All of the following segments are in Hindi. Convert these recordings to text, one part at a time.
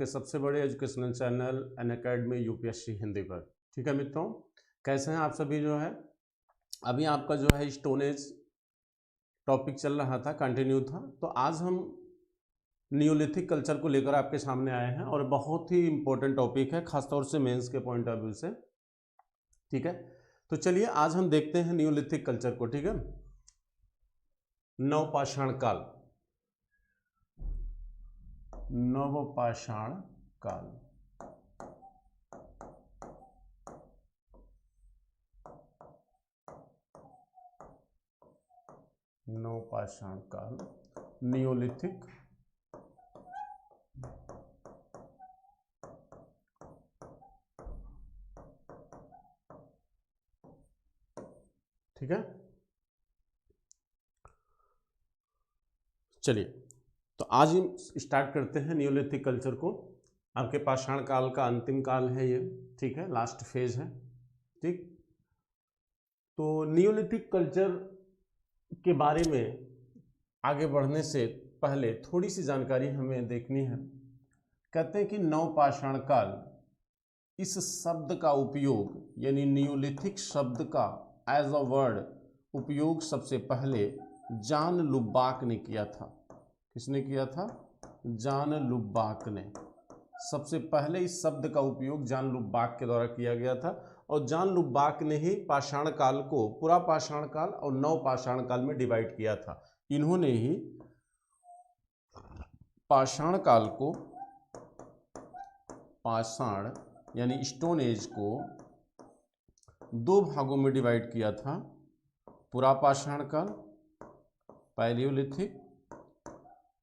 के सबसे बड़े educational channel Unacademy UPSC Hindi पर। ठीक है मित्रों, कैसे हैं आप सभी। जो है अभी आपका जो है स्टोन एज टॉपिक चल रहा था, कंटिन्यू था। तो आज हम नियोलिथिक कल्चर को लेकर आपके सामने आए हैं और बहुत ही इंपॉर्टेंट टॉपिक है, खासतौर से मेंस के पॉइंट ऑफ व्यू से। ठीक है, तो चलिए आज हम देखते हैं नियोलिथिक कल्चर को। ठीक है, नवपाषाण काल, नवपाषाण काल। नवपाषाण काल, नियोलिथिक ठीक है। चलिए तो आज हम स्टार्ट करते हैं नियोलिथिक कल्चर को। आपके पाषाण काल का अंतिम काल है ये, ठीक है, लास्ट फेज है। ठीक, तो नियोलिथिक कल्चर के बारे में आगे बढ़ने से पहले थोड़ी सी जानकारी हमें देखनी है। कहते हैं कि नवपाषाण काल, इस शब्द का उपयोग यानी नियोलिथिक शब्द का एज अ वर्ड उपयोग सबसे पहले जॉन लुबाक ने किया था। किसने किया था? जॉन लुबाक ने। सबसे पहले इस शब्द का उपयोग जॉन लुबाक के द्वारा किया गया था और जॉन लुबाक ने ही पाषाण काल को पूरा पाषाण काल और नवपाषाण काल में डिवाइड किया था। इन्होंने ही पाषाण काल को, पाषाण यानी स्टोन एज को दो भागों में डिवाइड किया था। पूरा पाषाण काल, पैलियोलिथिक,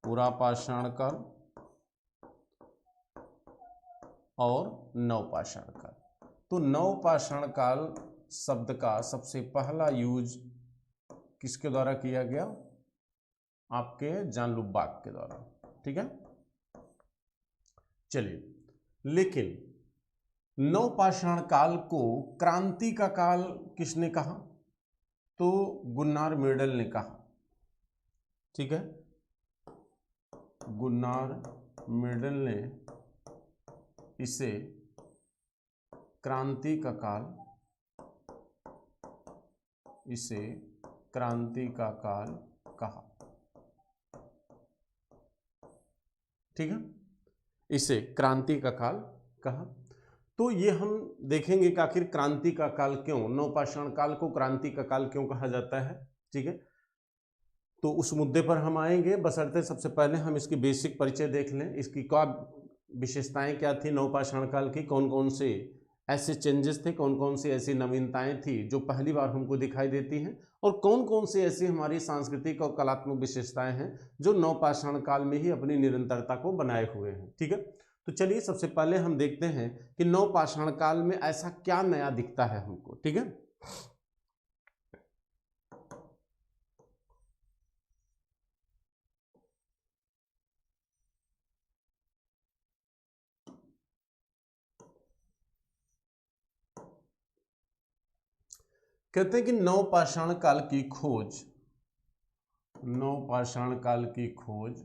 पूरा पाषाण काल और नवपाषाण काल। तो नवपाषाण काल शब्द का सबसे पहला यूज किसके द्वारा किया गया? आपके जॉन लुबाक के द्वारा। ठीक है, चलिए, लेकिन नवपाषाण काल को क्रांति का काल किसने कहा? तो गुन्नार मेडल ने कहा। ठीक है, गुन्नार मेडल ने इसे क्रांति का काल, इसे क्रांति का काल कहा। ठीक है, इसे क्रांति का काल कहा। तो ये हम देखेंगे कि आखिर क्रांति का काल क्यों, नवपाषाण काल को क्रांति का काल क्यों कहा जाता है। ठीक है, तो उस मुद्दे पर हम आएंगे, बशर्ते सबसे पहले हम इसकी बेसिक परिचय देख लें। इसकी क्या विशेषताएं क्या थी नवपाषाण काल की, कौन कौन से ऐसे चेंजेस थे, कौन कौन सी ऐसी नवीनताएं थी जो पहली बार हमको दिखाई देती हैं, और कौन कौन सी ऐसी हमारी सांस्कृतिक और कलात्मक विशेषताएं हैं जो नवपाषाण काल में ही अपनी निरंतरता को बनाए हुए हैं। ठीक है, तो चलिए सबसे पहले हम देखते हैं कि नवपाषाण काल में ऐसा क्या नया दिखता है हमको। ठीक है, कहते हैं कि नवपाषाण काल की खोज, नवपाषाण काल की खोज,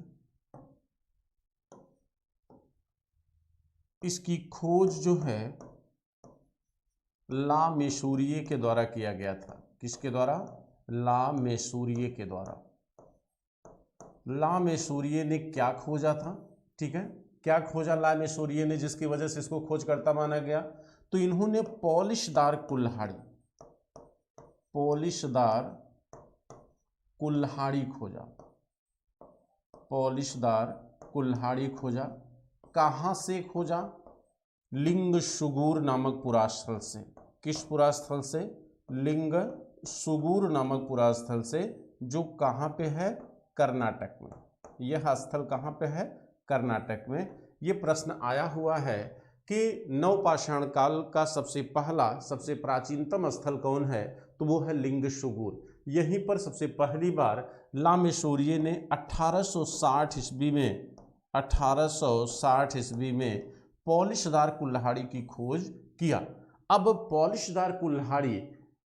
इसकी खोज जो है ला मेसूरिये के द्वारा किया गया था। किसके द्वारा? ला मेसूरिये के द्वारा। ला मेसूरिये ने क्या खोजा था? ठीक है, क्या खोजा ला मेसूरिये ने जिसकी वजह से इसको खोजकर्ता माना गया? तो इन्होंने पॉलिशदार कुल्हाड़ी, पॉलिशदार कुल्हाड़ी खोजा, पॉलिशदार कुल्हाड़ी खोजा। कहाँ से खोजा? लिंगसुगुर नामक पुरास्थल से। किस पुरास्थल से? लिंगसुगुर नामक पुरास्थल से, जो कहाँ पे है? कर्नाटक में। यह स्थल कहाँ पे है? कर्नाटक में। ये प्रश्न आया हुआ है कि नवपाषाण काल का सबसे पहला, सबसे प्राचीनतम स्थल कौन है? तो वो है लिंगसुगुर। यहीं पर सबसे पहली बार ला मेसूरिये ने 1860 ईस्वी में, 1860 ईस्वी में पॉलिशदार कुल्हाड़ी की खोज किया। अब पॉलिशदार कुल्हाड़ी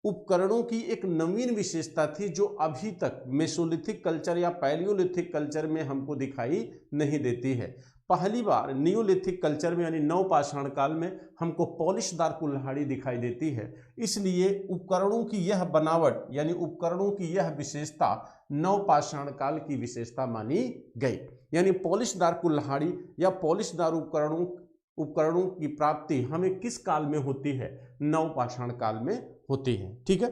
उपकरणों की एक नवीन विशेषता थी जो अभी तक मेसोलिथिक कल्चर या पैलियोलिथिक कल्चर में हमको दिखाई नहीं देती है। पहली बार नियोलिथिक कल्चर में यानी नवपाषाण काल में हमको पॉलिशदार कुल्हाड़ी दिखाई देती है। इसलिए उपकरणों की यह बनावट यानी उपकरणों की यह विशेषता नवपाषाण काल की विशेषता मानी गई। यानी पॉलिशदार कुल्हाड़ी या पॉलिशदार उपकरणों की प्राप्ति हमें किस काल में होती है? नवपाषाण काल में होती है। ठीक है।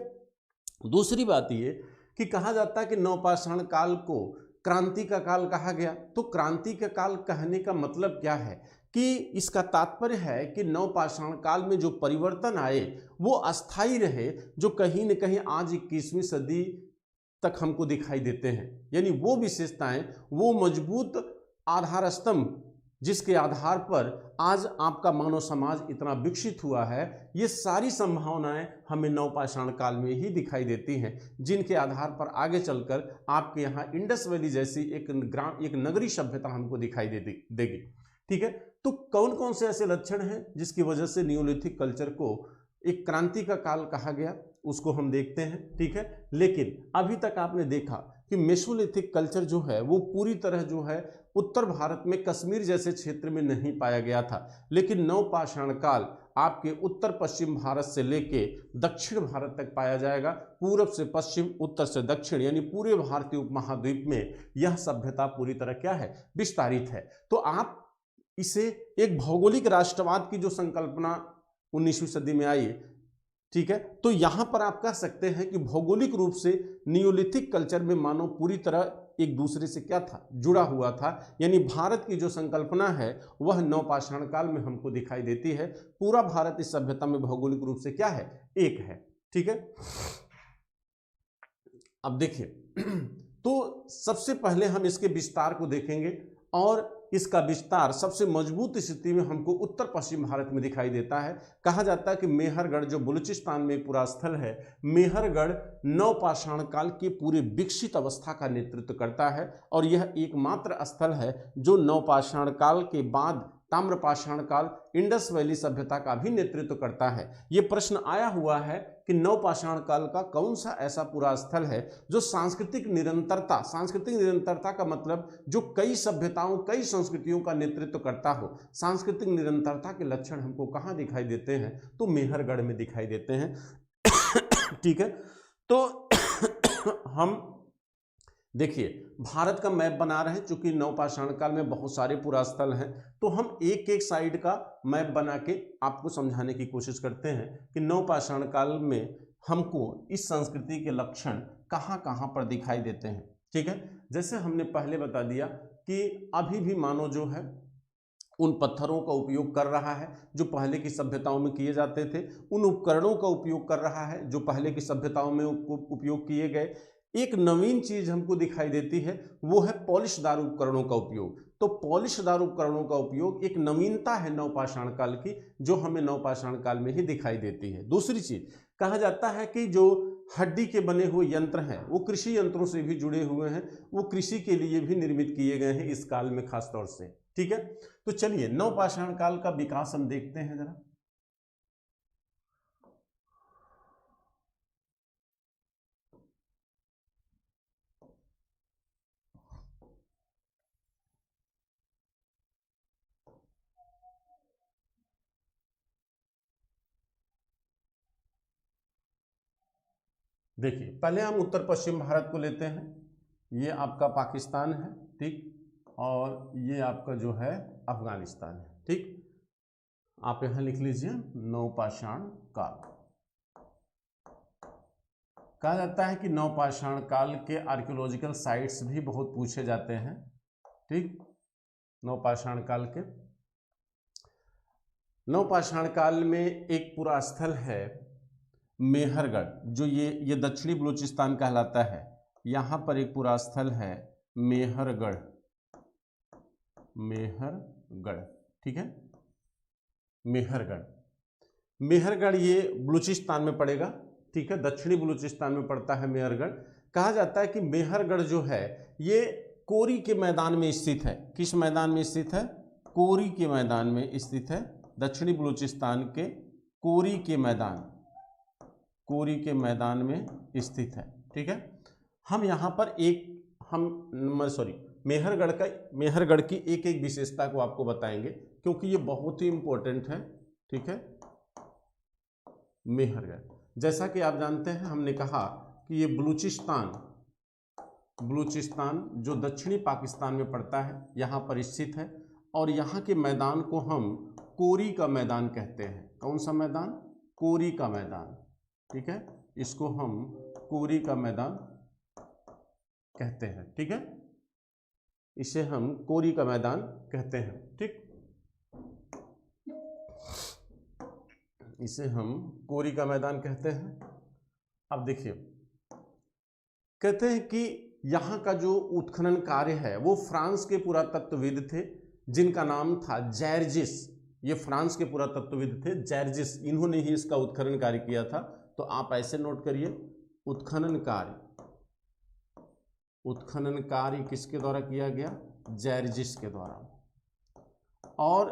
दूसरी बात ये कि कहा जाता है कि नवपाषाण काल को क्रांति का काल कहा गया। तो क्रांति का काल कहने का मतलब क्या है कि इसका तात्पर्य है कि नवपाषाण काल में जो परिवर्तन आए वो अस्थायी रहे, जो कहीं न कहीं आज 21वीं सदी तक हमको दिखाई देते हैं। यानी वो विशेषताएं, वो मजबूत आधार स्तंभ जिसके आधार पर आज आपका मानव समाज इतना विकसित हुआ है, ये सारी संभावनाएं हमें नवपाषाण काल में ही दिखाई देती हैं, जिनके आधार पर आगे चलकर आपके यहाँ इंडस वैली जैसी एक नगरीय सभ्यता हमको दिखाई देगी। ठीक है। तो कौन कौन से ऐसे लक्षण हैं जिसकी वजह से नियोलिथिक कल्चर को एक क्रांति का काल कहा गया, उसको हम देखते हैं। ठीक है। लेकिन अभी तक आपने देखा कि मेसोलिथिक कल्चर जो है वो पूरी तरह जो है उत्तर भारत में कश्मीर जैसे क्षेत्र में नहीं पाया गया था, लेकिन नवपाषाण काल आपके उत्तर पश्चिम भारत से लेके दक्षिण भारत तक पाया जाएगा। पूरब से पश्चिम, उत्तर से दक्षिण, यानी पूरे भारतीय उपमहाद्वीप में यह सभ्यता पूरी तरह क्या है? विस्तारित है। तो आप इसे एक भौगोलिक राष्ट्रवाद की जो संकल्पना 19वीं सदी में आई, ठीक है, तो यहां पर आप कह सकते हैं कि भौगोलिक रूप से नियोलिथिक कल्चर में मानव पूरी तरह एक दूसरे से क्या था? जुड़ा हुआ था। यानी भारत की जो संकल्पना है वह नवपाषाण काल में हमको दिखाई देती है। पूरा भारत इस सभ्यता में भौगोलिक रूप से क्या है? एक है। ठीक है। अब देखिए, तो सबसे पहले हम इसके विस्तार को देखेंगे और इसका विस्तार सबसे मजबूत स्थिति में हमको उत्तर पश्चिम भारत में दिखाई देता है। कहा जाता है कि मेहरगढ़ जो बलूचिस्तान में एक पूरा स्थल है, मेहरगढ़ नवपाषाण काल के पूरे विकसित अवस्था का नेतृत्व करता है और यह एकमात्र स्थल है जो नवपाषाण काल के बाद ताम्रपाषाण काल, इंडस वैली सभ्यता का भी नेतृत्व करता है। ये प्रश्न आया हुआ है कि नवपाषाण काल का कौन सा ऐसा पूरा स्थल है जो सांस्कृतिक निरंतरता का मतलब जो कई सभ्यताओं, कई संस्कृतियों का नेतृत्व करता हो। सांस्कृतिक निरंतरता के लक्षण हमको कहाँ दिखाई देते हैं? तो मेहरगढ़ में दिखाई देते हैं। ठीक है। तो हम देखिए, भारत का मैप बना रहे हैं, चूंकि नवपाषाण काल में बहुत सारे पुरास्थल हैं, तो हम एक एक साइड का मैप बना के आपको समझाने की कोशिश करते हैं कि नवपाषाण काल में हमको इस संस्कृति के लक्षण कहाँ कहाँ पर दिखाई देते हैं। ठीक है। जैसे हमने पहले बता दिया कि अभी भी मानव जो है उन पत्थरों का उपयोग कर रहा है जो पहले की सभ्यताओं में किए जाते थे, उन उपकरणों का उपयोग कर रहा है जो पहले की सभ्यताओं में उपयोग किए गए। एक नवीन चीज हमको दिखाई देती है, वो है पॉलिशदार उपकरणों का उपयोग। तो पॉलिशदार उपकरणों का उपयोग एक नवीनता है नवपाषाण काल की, जो हमें नवपाषाण काल में ही दिखाई देती है। दूसरी चीज, कहा जाता है कि जो हड्डी के बने हुए यंत्र हैं वो कृषि यंत्रों से भी जुड़े हुए हैं, वो कृषि के लिए भी निर्मित किए गए हैं इस काल में खास तौर से। ठीक है। तो चलिए नवपाषाण काल का विकास हम देखते हैं जरा। देखिए, पहले हम उत्तर पश्चिम भारत को लेते हैं। ये आपका पाकिस्तान है, ठीक, और ये आपका जो है अफगानिस्तान है। ठीक, आप यहां लिख लीजिए नवपाषाण काल। कहा जाता है कि नवपाषाण काल के आर्कियोलॉजिकल साइट्स भी बहुत पूछे जाते हैं। ठीक, नवपाषाण काल के, नवपाषाण काल में एक पूरा स्थल है मेहरगढ़, जो ये दक्षिणी बलूचिस्तान कहलाता है। यहाँ पर एक पूरा स्थल है मेहरगढ़, मेहरगढ़। ठीक है, मेहरगढ़, मेहरगढ़ ये बलूचिस्तान में पड़ेगा। ठीक है, दक्षिणी बलूचिस्तान में पड़ता है मेहरगढ़। कहा जाता है कि मेहरगढ़ जो है ये कोरी के मैदान में स्थित है। किस मैदान में स्थित है? कोरी के मैदान में स्थित है। दक्षिणी बलूचिस्तान के कोरी के मैदान, कोरी के मैदान में स्थित है। ठीक है, हम यहाँ पर मेहरगढ़ की एक एक विशेषता को आपको बताएंगे क्योंकि ये बहुत ही इंपॉर्टेंट है। ठीक है, मेहरगढ़, जैसा कि आप जानते हैं, हमने कहा कि ये बलूचिस्तान जो दक्षिणी पाकिस्तान में पड़ता है यहाँ पर स्थित है, और यहाँ के मैदान को हम कोरी का मैदान कहते हैं। कौन सा मैदान? कोरी का मैदान। ठीक है, इसको हम कोरी का मैदान कहते हैं। ठीक है, इसे हम कोरी का मैदान कहते हैं। ठीक, इसे हम कोरी का मैदान कहते हैं। अब देखिए, कहते हैं कि यहाँ का जो उत्खनन कार्य है वो फ्रांस के पुरातत्वविद थे जिनका नाम था जैर्जिस। ये फ्रांस के पुरातत्वविद थे जैर्जिस, इन्होंने ही इसका उत्खनन कार्य किया था। तो आप ऐसे नोट करिए, उत्खनन कार्य किसके द्वारा किया गया? जैर्जिस के द्वारा। और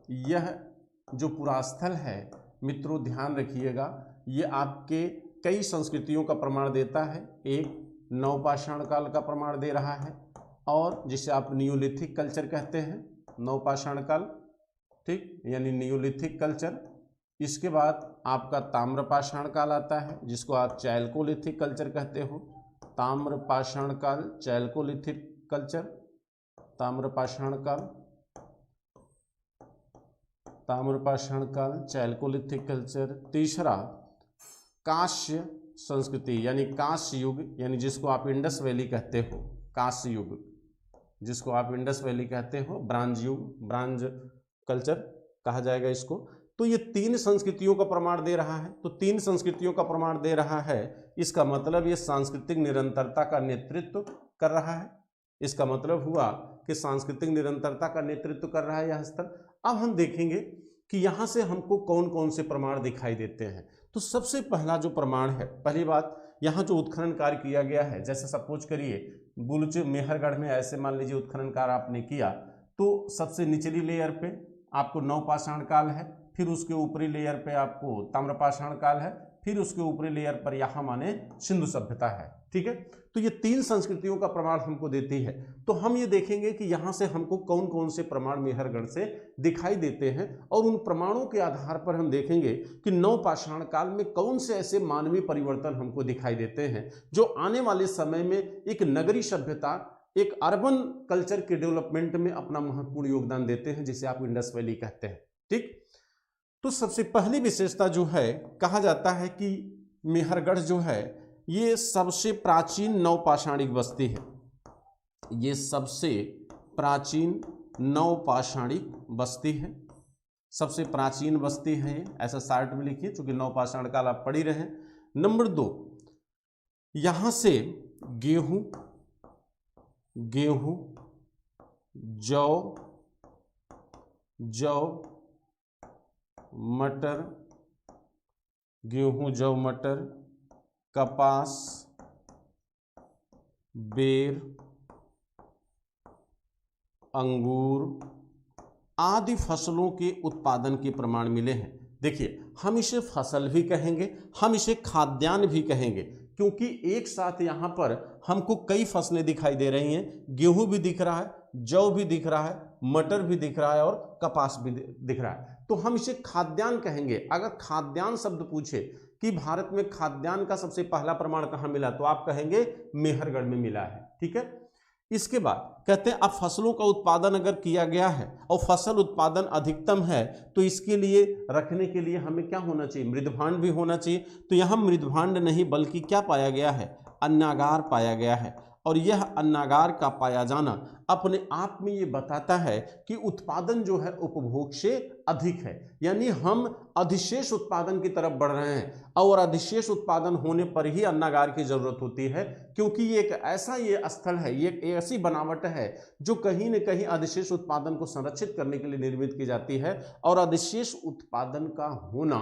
यह जो पुरास्थल है मित्रों, ध्यान रखिएगा, ये आपके कई संस्कृतियों का प्रमाण देता है। एक नवपाषाण काल का प्रमाण दे रहा है, और जिसे आप नियोलिथिक कल्चर कहते हैं, नवपाषाण काल। ठीक, यानी नियोलिथिक कल्चर। इसके बाद आपका ताम्रपाषाण काल आता है जिसको आप चैल्कोलिथिक कल्चर कहते हो। ताम्रपाषाण काल, चैल्कोलिथिक कल्चर, ताम्रपाषाण काल, चैल्कोलिथिक कल्चर। तीसरा कांस्य संस्कृति यानी कांस्य युग, यानी जिसको आप इंडस वैली कहते हो, कांस्य युग, जिसको आप इंडस वैली कहते हो, ब्रांज युग, ब्रांज कल्चर कहा जाएगा इसको। तो ये तीन संस्कृतियों का प्रमाण दे रहा है। तो तीन संस्कृतियों का प्रमाण दे रहा है, इसका मतलब ये सांस्कृतिक निरंतरता का नेतृत्व कर रहा है। इसका मतलब हुआ कि सांस्कृतिक निरंतरता का नेतृत्व कर रहा है यह स्थल। अब हम देखेंगे कि यहाँ से हमको कौन कौन से प्रमाण दिखाई देते हैं। तो सबसे पहला जो प्रमाण है, पहली बात, यहाँ जो उत्खनन कार्य किया गया है, जैसे सपोज करिए मेहरगढ़ में ऐसे मान लीजिए उत्खनन कार्य आपने किया, तो सबसे निचली लेयर पे आपको नवपाषाण काल है, फिर उसके ऊपरी लेयर पे आपको ताम्रपाषाण काल है, फिर उसके ऊपरी लेयर पर यहाँ माने सिंधु सभ्यता है। ठीक है, तो ये तीन संस्कृतियों का प्रमाण हमको देती है। तो हम ये देखेंगे कि यहाँ से हमको कौन कौन से प्रमाण मेहरगढ़ से दिखाई देते हैं, और उन प्रमाणों के आधार पर हम देखेंगे कि नवपाषाण काल में कौन से ऐसे मानवीय परिवर्तन हमको दिखाई देते हैं जो आने वाले समय में एक नगरीय सभ्यता, एक अर्बन कल्चर के डेवलपमेंट में अपना महत्वपूर्ण योगदान देते हैं, जिसे आप इंडस वैली कहते हैं। ठीक, तो सबसे पहली विशेषता जो है, कहा जाता है कि मेहरगढ़ जो है ये सबसे प्राचीन नवपाषाणिक बस्ती है। ये सबसे प्राचीन नवपाषाणिक बस्ती है, सबसे प्राचीन बस्ती है ये, ऐसा शार्ट में लिखिए चूंकि नवपाषाण काल आप पढ़ ही रहे हैं। नंबर 2, यहां से गेहूं, जौ, मटर, गेहूं, जौ, मटर, कपास, बेर, अंगूर आदि फसलों के उत्पादन के प्रमाण मिले हैं। देखिए, हम इसे फसल भी कहेंगे, हम इसे खाद्यान्न भी कहेंगे, क्योंकि एक साथ यहाँ पर हमको कई फसलें दिखाई दे रही हैं। गेहूं भी दिख रहा है, जौ भी दिख रहा है, मटर भी दिख रहा है और कपास भी दिख रहा है। तो हम इसे खाद्यान्न कहेंगे। अगर खाद्यान्न शब्द पूछे कि भारत में खाद्यान्न का सबसे पहला प्रमाण कहाँ मिला, तो आप कहेंगे मेहरगढ़ में मिला है। ठीक है, इसके बाद कहते हैं अब फसलों का उत्पादन अगर किया गया है और फसल उत्पादन अधिकतम है, तो इसके लिए रखने के लिए हमें क्या होना चाहिए? मृदभांड भी होना चाहिए। तो यहाँ मृदभांड नहीं बल्कि क्या पाया गया है? अन्नागार पाया गया है। और यह अन्नागार का पाया जाना अपने आप में ये बताता है कि उत्पादन जो है उपभोग से अधिक है, यानी हम अधिशेष उत्पादन की तरफ बढ़ रहे हैं। और अधिशेष उत्पादन होने पर ही अन्नागार की जरूरत होती है, क्योंकि ये एक ऐसा ये स्थल है, ये एक ऐसी बनावट है जो कहीं न कहीं अधिशेष उत्पादन को संरक्षित करने के लिए निर्मित की जाती है। और अधिशेष उत्पादन का होना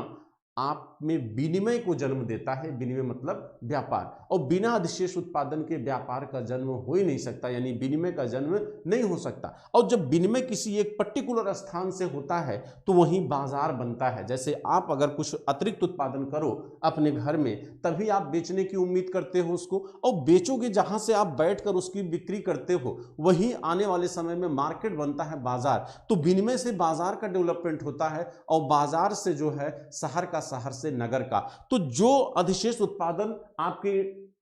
आप में विनिमय को जन्म देता है। विनिमय मतलब व्यापार, और बिना अधिशेष उत्पादन के व्यापार का जन्म हो ही नहीं सकता, यानी विनिमय का जन्म नहीं हो सकता। और जब विनिमय किसी एक पर्टिकुलर स्थान से होता है तो वहीं बाजार बनता है। जैसे आप अगर कुछ अतिरिक्त उत्पादन करो अपने घर में, तभी आप बेचने की उम्मीद करते हो उसको, और बेचोगे जहां से आप बैठकर उसकी बिक्री करते हो, वहीं आने वाले समय में मार्केट बनता है, बाजार। तो विनिमय से बाजार का डेवलपमेंट होता है, और बाजार से जो है शहर का, शहर से नगर का। तो जो अधिशेष उत्पादन आपके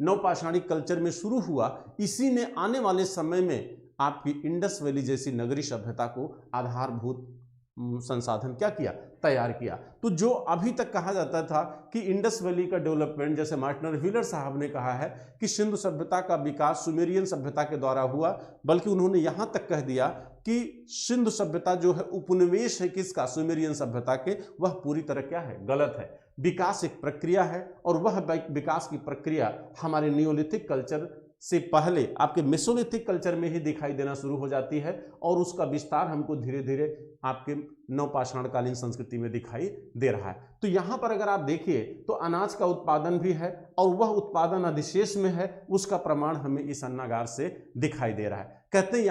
नवपाषाणिक कल्चर में शुरू हुआ, इसी ने आने वाले समय में आपकी इंडस वैली जैसी नगरीय सभ्यता को आधारभूत संसाधन क्या किया, तैयार किया। तो जो अभी तक कहा जाता था कि इंडस वैली का डेवलपमेंट, जैसे मार्टिन व्हीलर साहब ने कहा है कि सिंधु सभ्यता का विकास सुमेरियन सभ्यता के द्वारा हुआ, बल्कि उन्होंने यहां तक कह दिया कि सिंधु सभ्यता जो है उपनिवेश है किसका, सुमेरियन सभ्यता के। वह पूरी तरह क्या है, गलत है। विकास एक प्रक्रिया है, और वह विकास की प्रक्रिया हमारे नियोलिथिक कल्चर से पहले आपके मेसोलिथिक कल्चर में ही दिखाई देना शुरू हो जाती है, और उसका विस्तार हमको धीरे धीरे आपके नवपाषाणकालीन संस्कृति में दिखाई दे रहा है। तो यहाँ पर अगर आप देखिए तो अनाज का उत्पादन भी है, और वह उत्पादन अधिशेष में है, उसका प्रमाण हमें इस अन्नागार से दिखाई दे रहा है। कहते हैं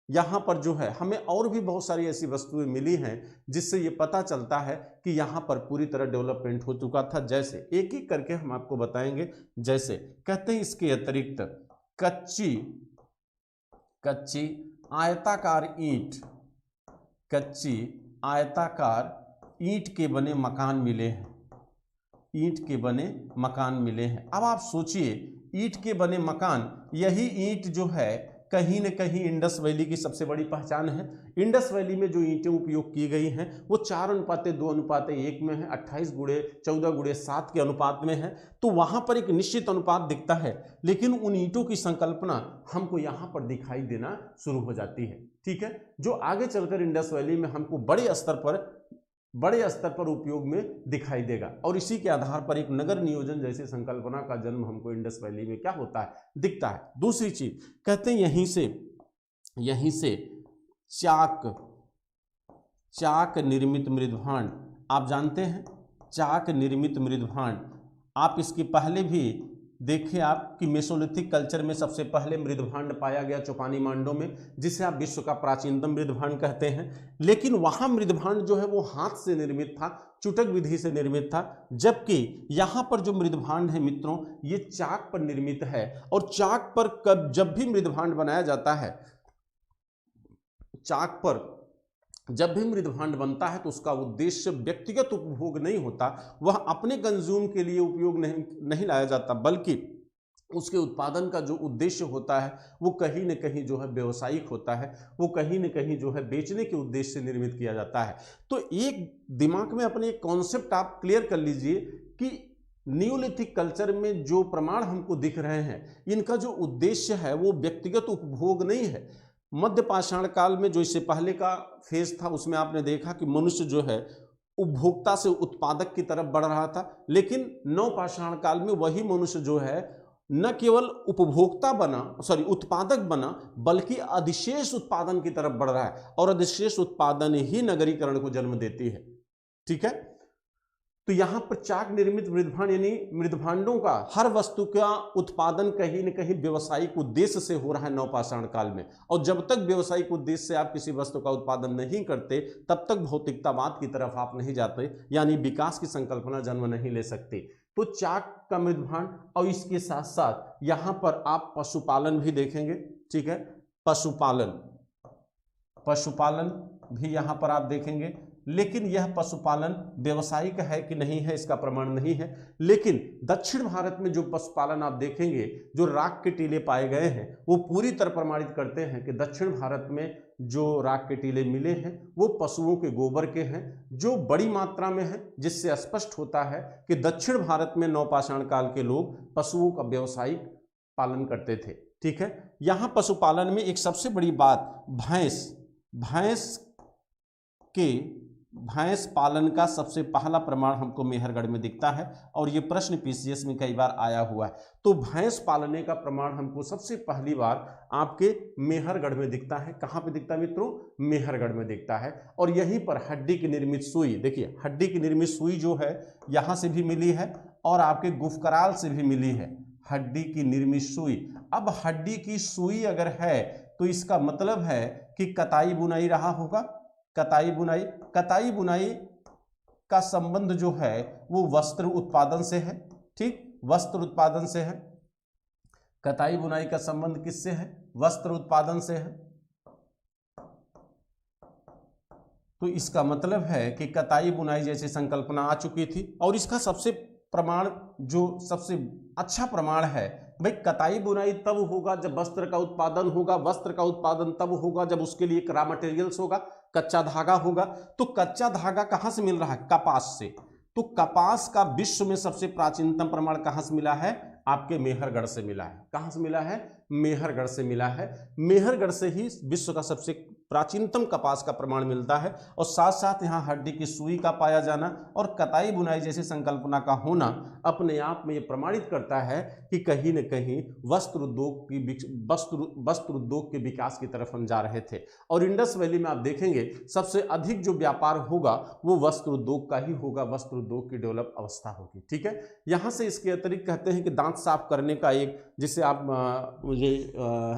यहाँ पर जो है हमें और भी बहुत सारी ऐसी वस्तुएं मिली हैं जिससे ये पता चलता है कि यहाँ पर पूरी तरह डेवलपमेंट हो चुका था। जैसे एक एक करके हम आपको बताएंगे। जैसे कहते हैं इसके अतिरिक्त कच्ची आयताकार ईंट, कच्ची आयताकार ईंट के बने मकान मिले हैं, ईंट के बने मकान मिले हैं। अब आप सोचिए, ईंट के बने मकान, यही ईंट जो है कहीं न कहीं इंडस वैली की सबसे बड़ी पहचान है। इंडस वैली में जो ईंटें उपयोग की गई हैं वो 4:2:1 में है, 28:14:7 के अनुपात में है। तो वहां पर एक निश्चित अनुपात दिखता है, लेकिन उन ईंटों की संकल्पना हमको यहाँ पर दिखाई देना शुरू हो जाती है। ठीक है, जो आगे चलकर इंडस वैली में हमको बड़े स्तर पर उपयोग में दिखाई देगा, और इसी के आधार पर एक नगर नियोजन जैसी संकल्पना का जन्म हमको इंडस वैली में क्या होता है, दिखता है। दूसरी चीज कहते हैं यहीं से चाक निर्मित मृदभांड, आप जानते हैं चाक निर्मित मृदभांड। आप इसके पहले भी देखिए आप कि मेसोलिथिक कल्चर में सबसे पहले मृदभांड पाया गया चौपानी मांडो में, जिसे आप विश्व का प्राचीनतम मृदभांड कहते हैं। लेकिन वहां मृदभांड जो है वो हाथ से निर्मित था, चुटक विधि से निर्मित था, जबकि यहां पर जो मृदभांड है मित्रों, ये चाक पर निर्मित है। और चाक पर जब भी मृदभांड बनाया जाता है, चाक पर जब भी मृदभांड बनता है तो उसका उद्देश्य व्यक्तिगत उपभोग नहीं होता, वह अपने कंज्यूम के लिए उपयोग नहीं लाया जाता, बल्कि उसके उत्पादन का जो उद्देश्य होता है वो कहीं न कहीं जो है व्यवसायिक होता है, वो कहीं न कहीं जो है बेचने के उद्देश्य से निर्मित किया जाता है। तो एक दिमाग में अपने एक कॉन्सेप्ट आप क्लियर कर लीजिए कि नियोलिथिक कल्चर में जो प्रमाण हमको दिख रहे हैं, इनका जो उद्देश्य है वो व्यक्तिगत उपभोग नहीं है। मध्य पाषाण काल में जो इससे पहले का फेज था, उसमें आपने देखा कि मनुष्य जो है उपभोक्ता से उत्पादक की तरफ बढ़ रहा था, लेकिन नवपाषाण काल में वही मनुष्य जो है न केवल उत्पादक बना, बल्कि अधिशेष उत्पादन की तरफ बढ़ रहा है, और अधिशेष उत्पादन ही नगरीकरण को जन्म देती है। ठीक है, तो यहां पर चाक निर्मित मृदभांड यानी मृदभांडों का, हर वस्तु का उत्पादन कहीं न कहीं व्यवसायिक उद्देश्य से हो रहा है नवपाषाण काल में। और जब तक व्यवसायिक उद्देश्य से आप किसी वस्तु का उत्पादन नहीं करते, तब तक भौतिकतावाद की तरफ आप नहीं जाते, यानी विकास की संकल्पना जन्म नहीं ले सकती। तो चाक का मृदभांड, और इसके साथ साथ यहां पर आप पशुपालन भी देखेंगे। ठीक है, पशुपालन भी यहां पर आप देखेंगे, लेकिन यह पशुपालन व्यवसायिक है कि नहीं है इसका प्रमाण नहीं है। लेकिन दक्षिण भारत में जो पशुपालन आप देखेंगे, जो राख के टीले पाए गए हैं, वो पूरी तरह प्रमाणित करते हैं कि दक्षिण भारत में जो राख के टीले मिले हैं वो पशुओं के गोबर के हैं, जो बड़ी मात्रा में है, जिससे स्पष्ट होता है कि दक्षिण भारत में नवपाषाण काल के लोग पशुओं का व्यवसायिक पालन करते थे। ठीक है, यहाँ पशुपालन में एक सबसे बड़ी बात, भैंस भैंस पालन का सबसे पहला प्रमाण हमको मेहरगढ़ में दिखता है, और ये प्रश्न पीसीएस में कई बार आया हुआ है। तो भैंस पालने का प्रमाण हमको सबसे पहली बार आपके मेहरगढ़ में दिखता है। कहाँ पे दिखता है मित्रों? मेहरगढ़ में दिखता है। और यहीं पर हड्डी की निर्मित सुई, देखिए हड्डी की निर्मित सुई जो है यहाँ से भी मिली है और आपके गुफकराल से भी मिली है, हड्डी की निर्मित सुई। अब हड्डी की सुई अगर है तो इसका मतलब है कि कताई बुनाई रहा होगा। कताई बुनाई का संबंध जो है वो वस्त्र उत्पादन से है। ठीक, वस्त्र उत्पादन से है। कताई बुनाई का संबंध किससे है? वस्त्र उत्पादन से है। तो इसका मतलब है कि कताई बुनाई जैसी संकल्पना आ चुकी थी। और इसका सबसे प्रमाण, जो सबसे अच्छा प्रमाण है भाई, कताई बुनाई तब होगा जब वस्त्र का उत्पादन होगा। वस्त्र का उत्पादन तब होगा जब उसके लिए एक रॉ मटेरियल्स होगा, कच्चा धागा होगा। तो कच्चा धागा कहां से मिल रहा है? कपास से। तो कपास का विश्व में सबसे प्राचीनतम प्रमाण कहां से मिला है? आपके मेहरगढ़ से मिला है। कहां से मिला है? मेहरगढ़ से मिला है। मेहरगढ़ से ही विश्व का सबसे प्राचीनतम कपास का प्रमाण मिलता है। और साथ साथ यहाँ हड्डी की सुई का पाया जाना और कताई बुनाई जैसी संकल्पना का होना अपने आप में ये प्रमाणित करता है कि कहीं न कहीं वस्त्र उद्योग के विकास की तरफ हम जा रहे थे। और इंडस वैली में आप देखेंगे सबसे अधिक जो व्यापार होगा वो वस्त्र उद्योग का ही होगा, वस्त्र उद्योग की डेवलप अवस्था होगी। ठीक है, यहाँ से इसके अतिरिक्त कहते हैं कि दांत साफ करने का एक, जिससे आप मुझे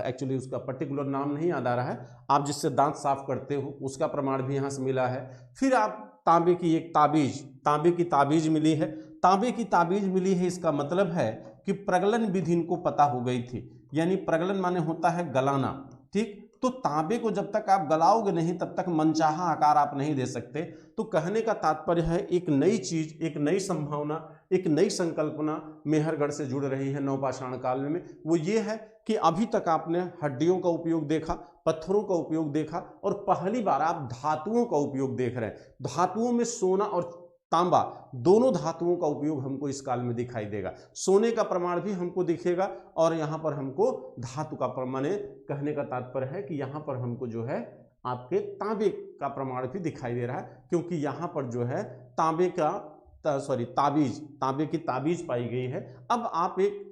एक्चुअली उसका पर्टिकुलर नाम नहीं याद आ रहा है, आप जिससे दांत साफ करते हो उसका प्रमाण भी यहाँ से मिला है। फिर आप तांबे की एक ताबीज, तांबे की ताबीज मिली है। तांबे की ताबीज मिली है, इसका मतलब है कि प्रगलन विधि इनको पता हो गई थी। यानी प्रगलन माने होता है गलाना। ठीक, तो तांबे को जब तक आप गलाओगे नहीं तब तक मनचाहा आकार आप नहीं दे सकते। तो कहने का तात्पर्य है एक नई चीज, एक नई संभावना, एक नई संकल्पना मेहरगढ़ से जुड़ रही है नवपाषाण काल में। वो ये है कि अभी तक आपने हड्डियों का उपयोग देखा, पत्थरों का उपयोग देखा, और पहली बार आप धातुओं का उपयोग देख रहे हैं। धातुओं में सोना और तांबा दोनों धातुओं का उपयोग हमको इस काल में दिखाई देगा। सोने का प्रमाण भी हमको दिखेगा और यहाँ पर हमको धातु का प्रमाण, कहने का तात्पर्य है कि यहाँ पर हमको जो है आपके तांबे का प्रमाण भी दिखाई दे रहा है, क्योंकि यहाँ पर जो है तांबे की ताबीज पाई गई है। अब आप एक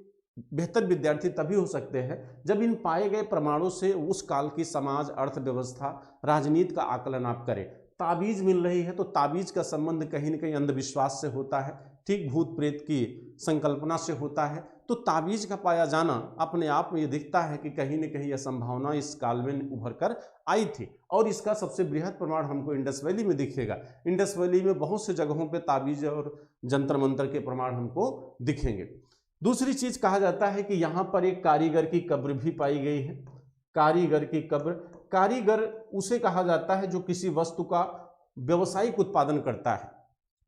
बेहतर विद्यार्थी तभी हो सकते हैं जब इन पाए गए प्रमाणों से उस काल की समाज, अर्थव्यवस्था, राजनीति का आकलन आप करें। ताबीज मिल रही है तो ताबीज का संबंध कहीं न कहीं अंधविश्वास से होता है, ठीक, भूत प्रेत की संकल्पना से होता है। तो ताबीज का पाया जाना अपने आप में ये दिखता है कि कहीं न कहीं यह संभावना इस काल में उभर कर आई थी। और इसका सबसे बृहद प्रमाण हमको इंडस वैली में दिखेगा। इंडस वैली में बहुत से जगहों पे ताबीज और जंतर मंतर के प्रमाण हमको दिखेंगे। दूसरी चीज कहा जाता है कि यहाँ पर एक कारीगर की कब्र भी पाई गई है। कारीगर की कब्र, कारीगर उसे कहा जाता है जो किसी वस्तु का व्यवसायिक उत्पादन करता है,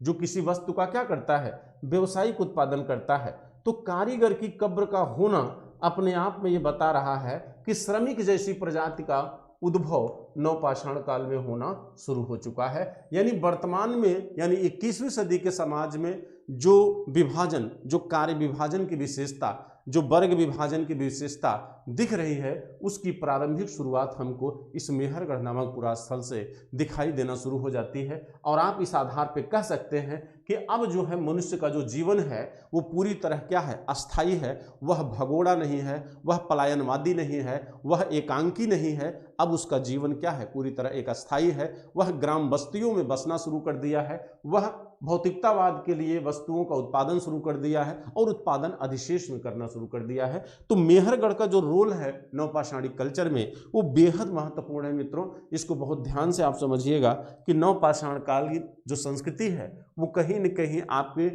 जो किसी वस्तु का क्या करता है? व्यवसायिक उत्पादन करता है। तो कारीगर की कब्र का होना अपने आप में ये बता रहा है कि श्रमिक जैसी प्रजाति का उद्भव नवपाषाण काल में होना शुरू हो चुका है। यानी वर्तमान में, यानी 21वीं सदी के समाज में जो विभाजन, जो कार्य विभाजन की विशेषता, जो वर्ग विभाजन की विशेषता दिख रही है, उसकी प्रारंभिक शुरुआत हमको इस मेहरगढ़ नामक पुरास्थल से दिखाई देना शुरू हो जाती है। और आप इस आधार पर कह सकते हैं कि अब जो है मनुष्य का जो जीवन है वो पूरी तरह क्या है? अस्थायी है। वह भगोड़ा नहीं है, वह पलायनवादी नहीं है, वह एकांकी नहीं है। अब उसका जीवन क्या है? पूरी तरह एक अस्थायी है। वह ग्राम बस्तियों में बसना शुरू कर दिया है, वह भौतिकतावाद के लिए वस्तुओं का उत्पादन शुरू कर दिया है और उत्पादन अधिशेष में करना शुरू कर दिया है। तो मेहरगढ़ का जो रोल है नवपाषाणी कल्चर में वो बेहद महत्वपूर्ण है मित्रों। इसको बहुत ध्यान से आप समझिएगा कि नवपाषाण काल की जो संस्कृति है वो कहीं न कहीं आपके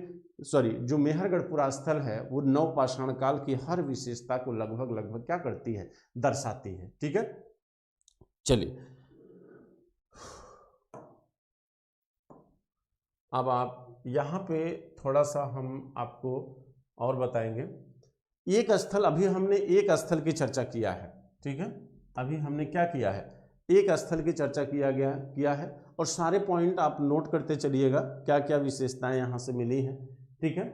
जो मेहरगढ़ पुरास्थल है वो नवपाषाण काल की हर विशेषता को लगभग क्या करती है? दर्शाती है। ठीक है, चलिए अब आप यहाँ पे थोड़ा सा हम आपको और बताएंगे। एक स्थल, अभी हमने एक स्थल की चर्चा किया है। ठीक है, अभी हमने क्या किया है? एक स्थल की चर्चा किया है और सारे पॉइंट आप नोट करते चलिएगा क्या क्या विशेषताएं यहाँ से मिली हैं। ठीक है,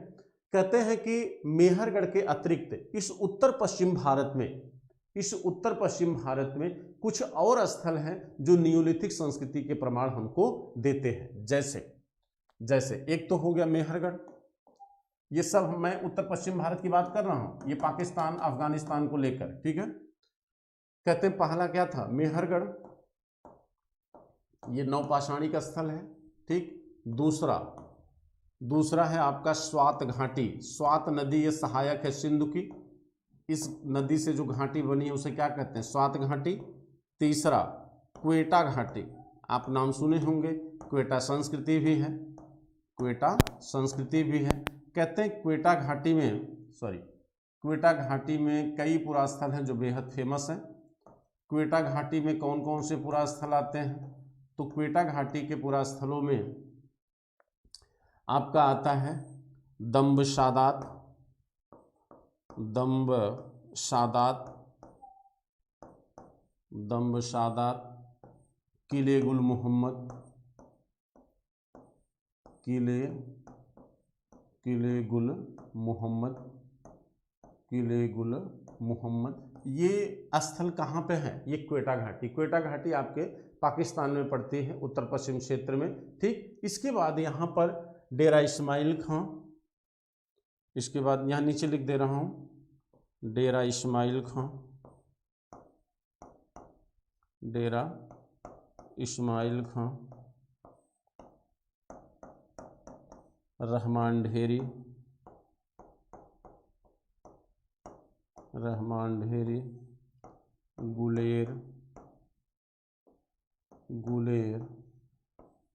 कहते हैं कि मेहरगढ़ के अतिरिक्त इस उत्तर पश्चिम भारत में इस उत्तर पश्चिम भारत में कुछ और स्थल हैं जो नियोलिथिक संस्कृति के प्रमाण हमको देते हैं। जैसे एक तो हो गया मेहरगढ़, ये सब मैं उत्तर पश्चिम भारत की बात कर रहा हूं, ये पाकिस्तान अफगानिस्तान को लेकर, ठीक है। कहते हैं पहला क्या था, मेहरगढ़, ये नवपाषाणिक स्थल है, ठीक। दूसरा है आपका स्वात घाटी, स्वात नदी ये सहायक है सिंधु की, इस नदी से जो घाटी बनी है उसे क्या कहते हैं, स्वात घाटी। तीसरा क्वेटा घाटी, आप नाम सुने होंगे, क्वेटा संस्कृति भी है, क्वेटा संस्कृति भी है। कहते हैं क्वेटा घाटी में कई पुरास्थल हैं जो बेहद फेमस हैं। क्वेटा घाटी में कौन कौन से पुरास्थल आते हैं, तो क्वेटा घाटी के पुरास्थलों में आपका आता है दम्बशादात, किले गुल मोहम्मद, ये स्थल कहाँ पे है, ये क्वेटा घाटी आपके पाकिस्तान में पड़ती है, उत्तर पश्चिम क्षेत्र में, ठीक। इसके बाद यहाँ पर डेरा इस्माइल खां, इसके बाद यहाँ नीचे लिख दे रहा हूँ डेरा इस्माइल खां, रहमान ढेरी, गुलेर,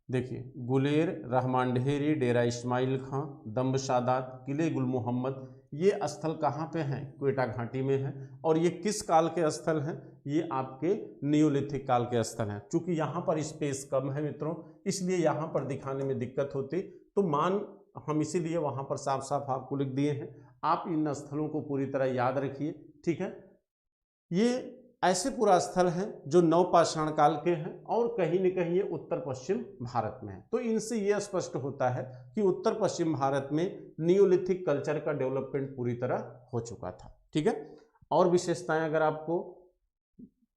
देखिए गुलेर, रहमान ढेरी, डेरा इस्माइल खां, दम्बशादात, किले गुल मोहम्मद, ये स्थल कहाँ पे हैं, क्वेटा घाटी में है। और ये किस काल के स्थल हैं, ये आपके नियोलिथिक काल के स्थल हैं। चूंकि यहाँ पर स्पेस कम है मित्रों, इसलिए यहाँ पर दिखाने में दिक्कत होती, तो मान हम इसीलिए वहाँ पर साफ साफ आपको लिख दिए हैं। आप इन स्थलों को पूरी तरह याद रखिए, ठीक है। ये ऐसे पूरा स्थल हैं जो नवपाषाण काल के हैं और कहीं न कहीं ये उत्तर पश्चिम भारत में है। तो इनसे ये स्पष्ट होता है कि उत्तर पश्चिम भारत में नियोलिथिक कल्चर का डेवलपमेंट पूरी तरह हो चुका था, ठीक है। और विशेषताएं अगर आपको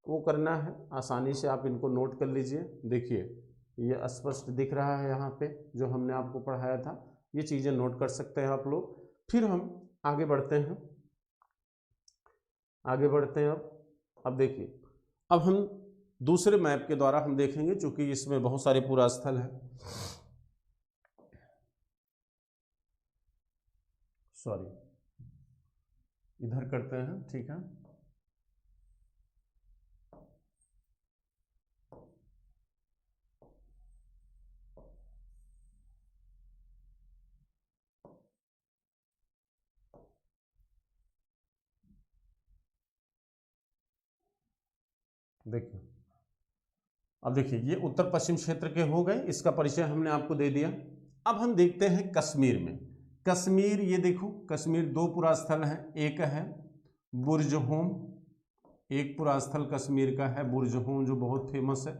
वो करना है, आसानी से आप इनको नोट कर लीजिए। देखिए ये स्पष्ट दिख रहा है यहाँ पे जो हमने आपको पढ़ाया था, ये चीज़ें नोट कर सकते हैं आप लोग। फिर हम आगे बढ़ते हैं। अब देखिए, अब हम दूसरे मैप के द्वारा हम देखेंगे, चूंकि इसमें बहुत सारे पूरा स्थल है। इधर करते हैं, ठीक है। देखिए, अब देखिए ये उत्तर पश्चिम क्षेत्र के हो गए, इसका परिचय हमने आपको दे दिया। अब हम देखते हैं कश्मीर में। कश्मीर, ये देखो कश्मीर दो पूरा स्थल हैं, एक है बुर्जहोम, एक पूरा स्थल कश्मीर का है बुर्जहोम जो बहुत फेमस है,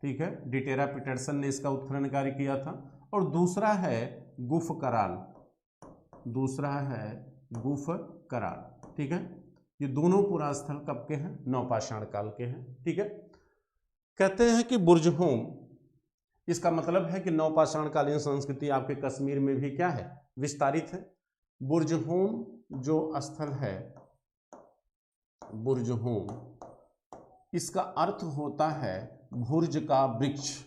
ठीक है। डिटेरा पीटरसन ने इसका उत्खनन कार्य किया था। और दूसरा है गुफ कराल, ठीक है। ये दोनों पूरा स्थल कब के हैं, नवपाषाण काल के हैं, ठीक है। कहते हैं कि बुर्जहोम, इसका मतलब है कि नवपाषाण कालीन संस्कृति आपके कश्मीर में भी क्या है, विस्तारित है। बुर्जहोम जो स्थल है, बुर्जहोम, इसका अर्थ होता है भुर्ज का वृक्ष,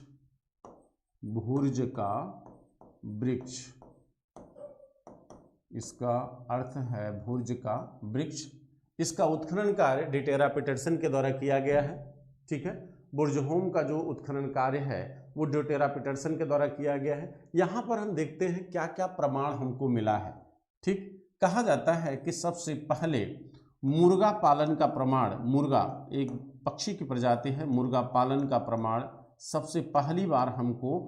इसका अर्थ है भुर्ज का वृक्ष। इसका उत्खनन कार्य डिटेरा पीटरसन के द्वारा किया गया है, ठीक है। बुर्जहोम का जो उत्खनन कार्य है वो डिटेरा पीटरसन के द्वारा किया गया है। यहाँ पर हम देखते हैं क्या क्या प्रमाण हमको मिला है, ठीक। कहा जाता है कि सबसे पहले मुर्गा पालन का प्रमाण, मुर्गा एक पक्षी की प्रजाति है, मुर्गा पालन का प्रमाण सबसे पहली बार हमको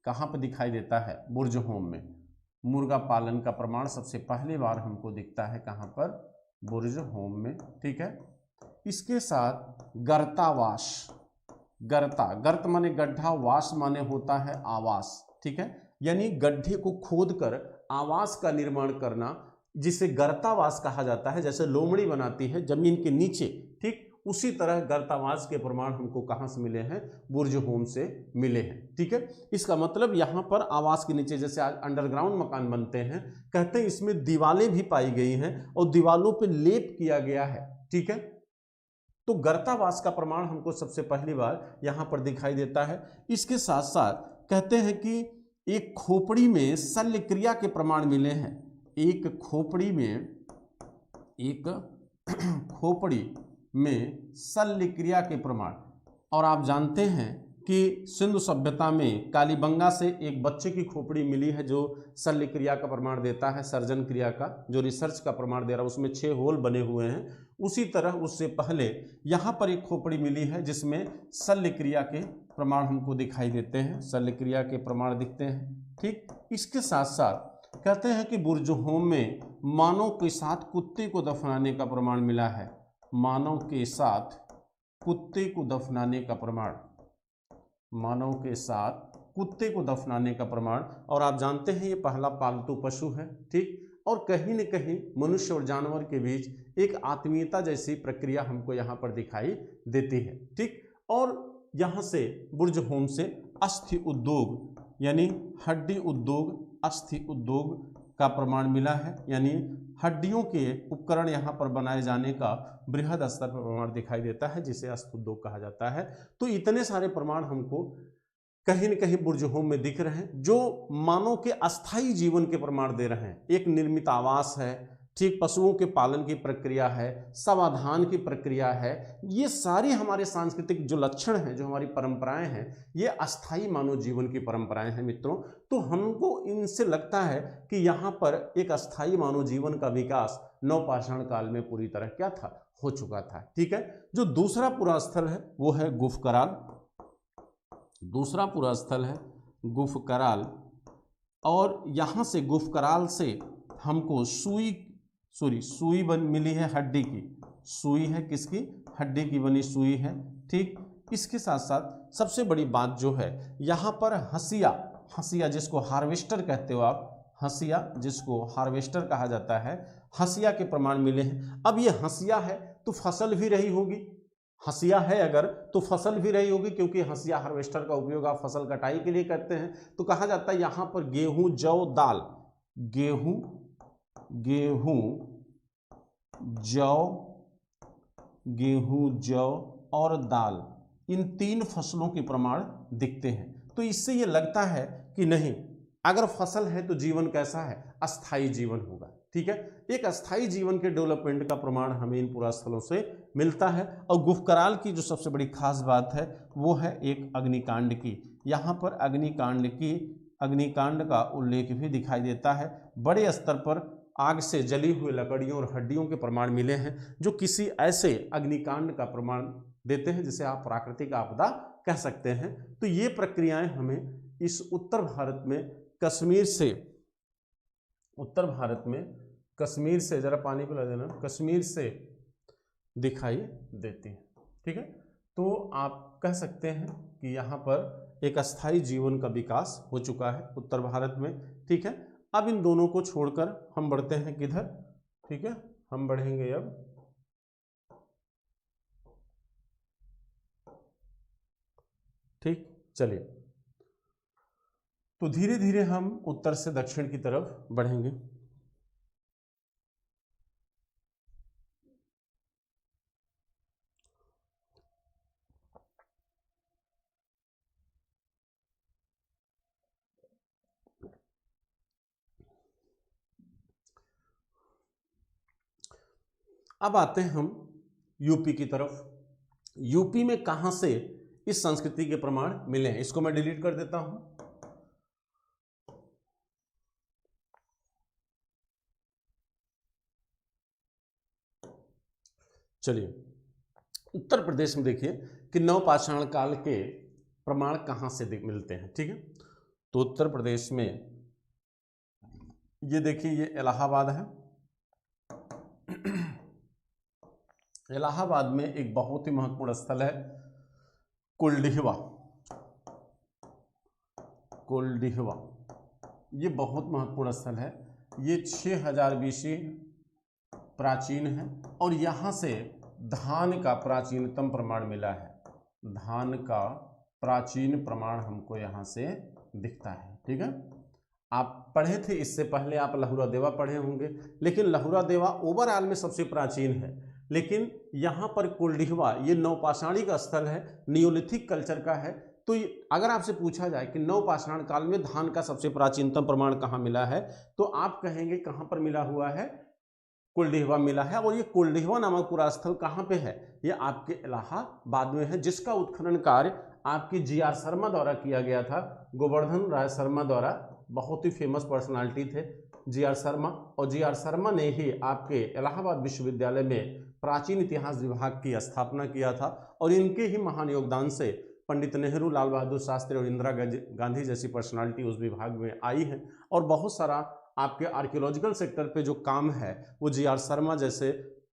कहाँ पर दिखाई देता है, बुर्जहोम में। मुर्गा पालन का प्रमाण सबसे पहली बार हमको दिखता है कहाँ पर, बुर्जहोम में, ठीक है। इसके साथ गर्तावास, गर्त माने गड्ढा, वास माने होता है आवास, ठीक है। यानी गड्ढे को खोदकर आवास का निर्माण करना, जिसे गर्तावास कहा जाता है। जैसे लोमड़ी बनाती है जमीन के नीचे, ठीक, उसी तरह गर्तावास के प्रमाण हमको कहाँ से मिले हैं, बुर्ज-होम से मिले हैं। ठीक है, इसका मतलब यहाँ पर आवास के नीचे जैसे आज अंडरग्राउंड मकान बनते हैं, कहते हैं इसमें दीवारें भी पाई गई हैं और दीवारों पे लेप किया गया है। ठीक है, तो गर्तावास का प्रमाण हमको सबसे पहली बार यहाँ पर दिखाई देता है। इसके साथ साथ कहते हैं कि एक खोपड़ी में शल्य क्रिया के प्रमाण मिले हैं। एक खोपड़ी में शल्य क्रिया के प्रमाण। और आप जानते हैं कि सिंधु सभ्यता में कालीबंगा से एक बच्चे की खोपड़ी मिली है जो शल्य क्रिया का प्रमाण देता है, सर्जन क्रिया का जो रिसर्च का प्रमाण दे रहा है, उसमें 6 होल बने हुए हैं। उसी तरह उससे पहले यहाँ पर एक खोपड़ी मिली है जिसमें शल्य क्रिया के प्रमाण हमको दिखाई देते हैं, शल्य क्रिया के प्रमाण दिखते हैं। ठीक, इसके साथ साथ कहते हैं कि बुर्ज-होम में मानव के साथ कुत्ते को दफनाने का प्रमाण मिला है। मानव के साथ कुत्ते को दफनाने का प्रमाण, मानव के साथ कुत्ते को दफनाने का प्रमाण। और आप जानते हैं ये पहला पालतू पशु है। ठीक, और कहीं न कहीं मनुष्य और जानवर के बीच एक आत्मीयता जैसी प्रक्रिया हमको यहाँ पर दिखाई देती है। ठीक, और यहाँ से बुर्ज-होम से अस्थि उद्योग यानी हड्डी उद्योग, अस्थि उद्योग का प्रमाण मिला है, यानी हड्डियों के उपकरण यहाँ पर बनाए जाने का बृहद स्तर पर प्रमाण दिखाई देता है, जिसे अस्थि उद्योग कहा जाता है। तो इतने सारे प्रमाण हमको कहीं न कहीं बुर्ज-होम में दिख रहे हैं जो मानव के अस्थायी जीवन के प्रमाण दे रहे हैं। एक निर्मित आवास है, ठीक, पशुओं के पालन की प्रक्रिया है, समाधान की प्रक्रिया है। ये सारी हमारे सांस्कृतिक जो लक्षण हैं, जो हमारी परंपराएं हैं, ये अस्थायी मानव जीवन की परंपराएं हैं मित्रों। तो हमको इनसे लगता है कि यहाँ पर एक अस्थायी मानव जीवन का विकास नवपाषाण काल में पूरी तरह क्या था, हो चुका था। ठीक है, जो दूसरा पुरा स्थल है वो है गुफ कराल। दूसरा पुरा स्थल है गुफ कराल, और यहाँ से गुफ कराल से हमको सुई मिली है, हड्डी की सुई है, किसकी, हड्डी की बनी सुई है। ठीक, इसके साथ साथ सबसे बड़ी बात जो है यहाँ पर हंसिया जिसको हार्वेस्टर कहते हो आप, हंसिया जिसको हार्वेस्टर कहा जाता है, हंसिया के प्रमाण मिले हैं। अब ये हंसिया है तो फसल भी रही होगी, हंसिया है अगर तो फसल भी रही होगी, क्योंकि हंसिया हार्वेस्टर का उपयोग आप फसल कटाई के लिए करते हैं। तो कहा जाता है यहाँ पर गेहूं, जौ, दाल, गेहूं, जौ और दाल, इन 3 फसलों के प्रमाण दिखते हैं। तो इससे ये लगता है कि नहीं, अगर फसल है तो जीवन कैसा है, अस्थायी जीवन होगा। ठीक है, एक अस्थायी जीवन के डेवलपमेंट का प्रमाण हमें इन पुरास्थलों से मिलता है। और गुफकराल की जो सबसे बड़ी खास बात है वो है एक अग्निकांड की। यहाँ पर अग्निकांड का उल्लेख भी दिखाई देता है। बड़े स्तर पर आग से जली हुई लकड़ियों और हड्डियों के प्रमाण मिले हैं जो किसी ऐसे अग्निकांड का प्रमाण देते हैं जिसे आप प्राकृतिक आपदा कह सकते हैं। तो ये प्रक्रियाएं हमें इस उत्तर भारत में कश्मीर से जरा पानी पिला देना, कश्मीर से दिखाई देती है। ठीक है, तो आप कह सकते हैं कि यहाँ पर एक अस्थायी जीवन का विकास हो चुका है उत्तर भारत में। ठीक है, अब इन दोनों को छोड़कर हम बढ़ते हैं किधर, ठीक है, हम बढ़ेंगे अब ठीक, चलिए, तो धीरे धीरे हम उत्तर से दक्षिण की तरफ बढ़ेंगे। अब आते हैं हम यूपी की तरफ। यूपी में कहां से इस संस्कृति के प्रमाण मिले हैं, इसको मैं डिलीट कर देता हूं। चलिए, उत्तर प्रदेश में देखिए कि नवपाषाण काल के प्रमाण कहां से मिलते हैं। ठीक है, तो उत्तर प्रदेश में ये देखिए, ये इलाहाबाद है। इलाहाबाद में एक बहुत ही महत्वपूर्ण स्थल है कुलडीहवा। ये बहुत महत्वपूर्ण स्थल है। ये 6000 BC प्राचीन है और यहाँ से धान का प्राचीनतम प्रमाण मिला है। धान का प्राचीन प्रमाण हमको यहाँ से दिखता है। ठीक है, आप पढ़े थे इससे पहले, आप लहुरा देवा पढ़े होंगे, लेकिन लहुरा देवा ओवरऑल में सबसे प्राचीन है। लेकिन यहाँ पर कुलडीहवा ये नवपाषाणिक स्थल है, नियोलिथिक कल्चर का है। तो अगर आपसे पूछा जाए कि नवपाषाण काल में धान का सबसे प्राचीनतम प्रमाण कहाँ मिला है, तो आप कहेंगे कहाँ पर मिला हुआ है, कुलडीहवा मिला है। और ये कुलडीहवा नामक पूरा स्थल कहाँ पे है, ये आपके इलाहाबाद में है, जिसका उत्खनन कार्य आपकी जी.आर. शर्मा द्वारा किया गया था। गोवर्धन राय शर्मा द्वारा, बहुत ही फेमस पर्सनालिटी थे जी.आर. शर्मा, और जी.आर. शर्मा ने ही आपके इलाहाबाद विश्वविद्यालय में प्राचीन इतिहास विभाग की स्थापना किया था। और इनके ही महान योगदान से पंडित नेहरू, लाल बहादुर शास्त्री और इंदिरा गांधी जैसी पर्सनालिटी उस विभाग में आई है। और बहुत सारा आपके आर्कियोलॉजिकल सेक्टर पे जो काम है वो जी.आर. शर्मा जैसे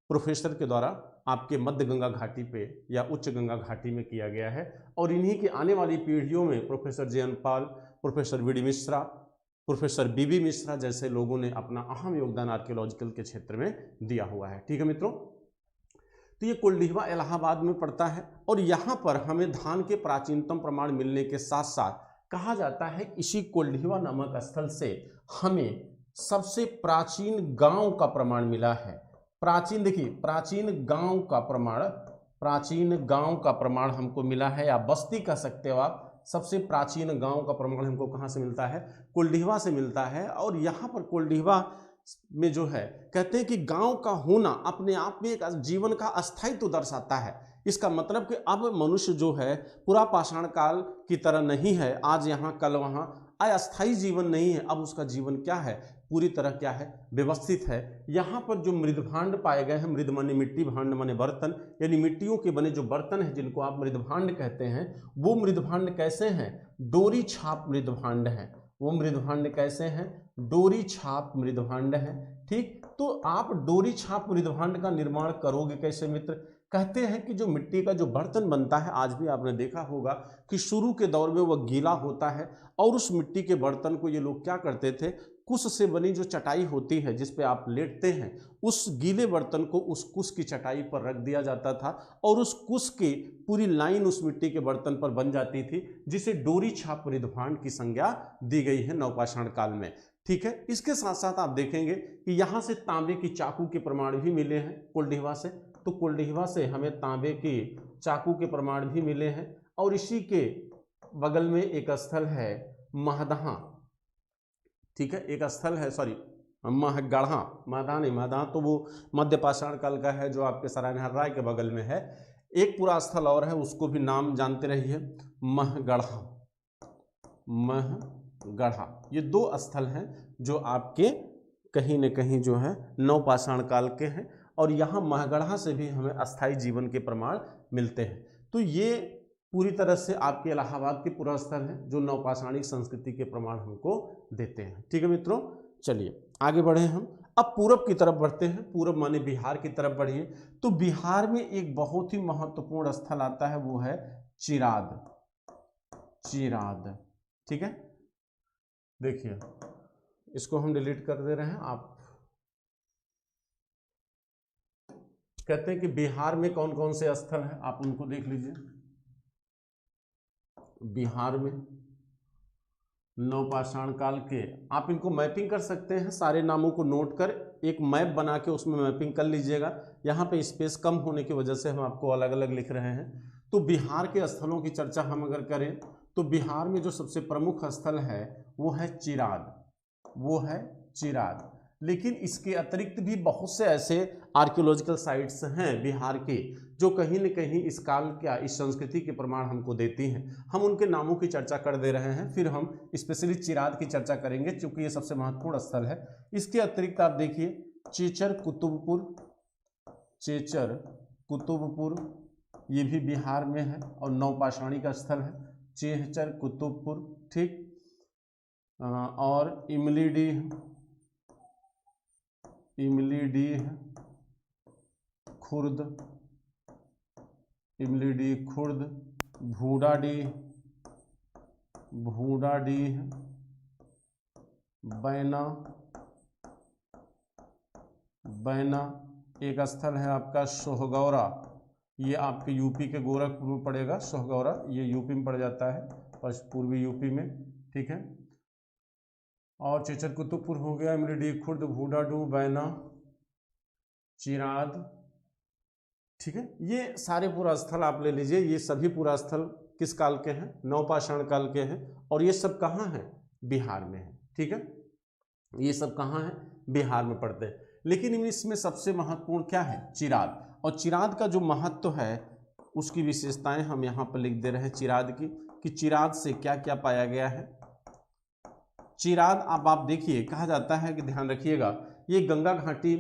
प्रोफेसर के द्वारा आपके मध्य गंगा घाटी पे या उच्च गंगा घाटी में किया गया है। और इन्हीं की आने वाली पीढ़ियों में professor J N. Pal, professor V D. Mishra, professor B B. Mishra जैसे लोगों ने अपना अहम योगदान आर्कियोलॉजिकल के क्षेत्र में दिया हुआ है। ठीक है मित्रों, तो ये कुलडीहवा इलाहाबाद में पड़ता है। और यहाँ पर हमें धान के प्राचीनतम प्रमाण मिलने के साथ साथ कहा जाता है इसी कुलडीहवा नामक स्थल से हमें सबसे प्राचीन गांव का प्रमाण मिला है। प्राचीन, देखिए प्राचीन गांव का प्रमाण हमको मिला है, या बस्ती कह सकते हो आप। सबसे प्राचीन गांव का प्रमाण हमको कहाँ से मिलता है, कुलडीहवा से मिलता है। और यहाँ पर कुलडीहवा में जो है कहते हैं कि गांव का होना अपने आप में एक जीवन का अस्थायित्व दर्शाता है। इसका मतलब कि अब मनुष्य जो है पूरा पाषाण काल की तरह नहीं है, आज यहाँ कल वहाँ, अस्थायी जीवन नहीं है। अब उसका जीवन क्या है, पूरी तरह क्या है, व्यवस्थित है। यहाँ पर जो मृदभांड पाए गए हैं, मृद माने मिट्टी, भांड माने बर्तन, यानी मिट्टियों के बने जो बर्तन हैं जिनको आप मृदभांड कहते हैं, वो मृदभांड कैसे हैं, डोरी छाप मृदभांड हैं। वो मृदभांड कैसे हैं, डोरी छाप मृदभांड है। ठीक, तो आप डोरी छाप मृदभांड का निर्माण करोगे कैसे मित्र, कहते हैं कि जो मिट्टी का जो बर्तन बनता है, आज भी आपने देखा होगा कि शुरू के दौर में वह गीला होता है, और उस मिट्टी के बर्तन को ये लोग क्या करते थे, कुश से बनी जो चटाई होती है जिस पे आप लेटते हैं, उस गीले बर्तन को उस कुश की चटाई पर रख दिया जाता था, और उस कुश की पूरी लाइन उस मिट्टी के बर्तन पर बन जाती थी, जिसे डोरी छाप मृदभांड की संज्ञा दी गई है नवपाषाण काल में। ठीक है, इसके साथ साथ आप देखेंगे कि यहाँ से तांबे की चाकू के प्रमाण भी मिले हैं कुलडीहवा से। तो कुलडीहवा से हमें तांबे की चाकू के प्रमाण भी मिले हैं। और इसी के बगल में एक स्थल है महदहा। ठीक है, एक स्थल है, सॉरी महगढ़ा, महदहा नहीं, महदहा तो वो मध्य पाषाण काल का है जो आपके सरायनहर राय के बगल में है। एक पूरा स्थल और है, उसको भी नाम जानते रहिए, महगढ़ा। महगढ़ा, ये दो स्थल हैं जो आपके कहीं न कहीं जो है नवपाषाण काल के हैं। और यहाँ महगढ़ा से भी हमें अस्थायी जीवन के प्रमाण मिलते हैं। तो ये पूरी तरह से आपके इलाहाबाद के पूरा स्थल है जो नवपाषाणिक संस्कृति के प्रमाण हमको देते हैं। ठीक है मित्रों, चलिए आगे बढ़े हम। अब पूरब की तरफ बढ़ते हैं, पूरब माने बिहार की तरफ बढ़िए। तो बिहार में एक बहुत ही महत्वपूर्ण स्थल आता है, वो है चिराद। चिराद, ठीक है, देखिए इसको हम डिलीट कर दे रहे हैं। आप कहते हैं कि बिहार में कौन कौन से स्थल हैं, आप उनको देख लीजिए। बिहार में नवपाषाण काल के, आप इनको मैपिंग कर सकते हैं, सारे नामों को नोट कर एक मैप बना के उसमें मैपिंग कर लीजिएगा। यहाँ पे स्पेस कम होने की वजह से हम आपको अलग अलग लिख रहे हैं। तो बिहार के स्थलों की चर्चा हम अगर करें तो बिहार में जो सबसे प्रमुख स्थल है वो है चिराद, वो है चिराद। लेकिन इसके अतिरिक्त भी बहुत से ऐसे आर्कियोलॉजिकल साइट्स हैं बिहार के जो कहीं न कहीं इस काल क्या इस संस्कृति के प्रमाण हमको देती हैं। हम उनके नामों की चर्चा कर दे रहे हैं, फिर हम स्पेशली चिराद की चर्चा करेंगे क्योंकि ये सबसे महत्वपूर्ण स्थल है। इसके अतिरिक्त आप देखिए चेचर कुतुबपुर, चेचर कुतुबपुर ये भी बिहार में है और नवपाषाणी का स्थल है, चेचर कुतुबपुर। ठीक, और इमलीडीह, इमलीडीह खुर्द, इमलीडीह खुर्द, भूडाडीह, भूडाडीह, बैना, बैना, एक स्थल है आपका सोहगौरा, ये आपके यूपी के गोरखपुर में पड़ेगा। सोहगौरा ये यूपी में पड़ जाता है, पूर्वी यूपी में, ठीक है। और चेचर कुतुबपुर हो गया, इमलीडीह, खुर्द, भूडाडू, बैना, चिराद, ठीक है। ये सारे पुरा स्थल आप ले लीजिए, ये सभी पुरा स्थल किस काल के हैं? नवपाषाण काल के हैं। और ये सब कहाँ हैं? बिहार में है, ठीक है। ये सब कहाँ है? बिहार में पड़ते हैं। लेकिन इसमें सबसे महत्वपूर्ण क्या है? चिराद। और चिराद का जो महत्व है उसकी विशेषताएं हम यहाँ पर लिख दे रहे हैं चिराद की, कि चिराद से क्या क्या पाया गया है। चिराद अब आप देखिए, कहा जाता है कि ध्यान रखिएगा, ये गंगा घाटी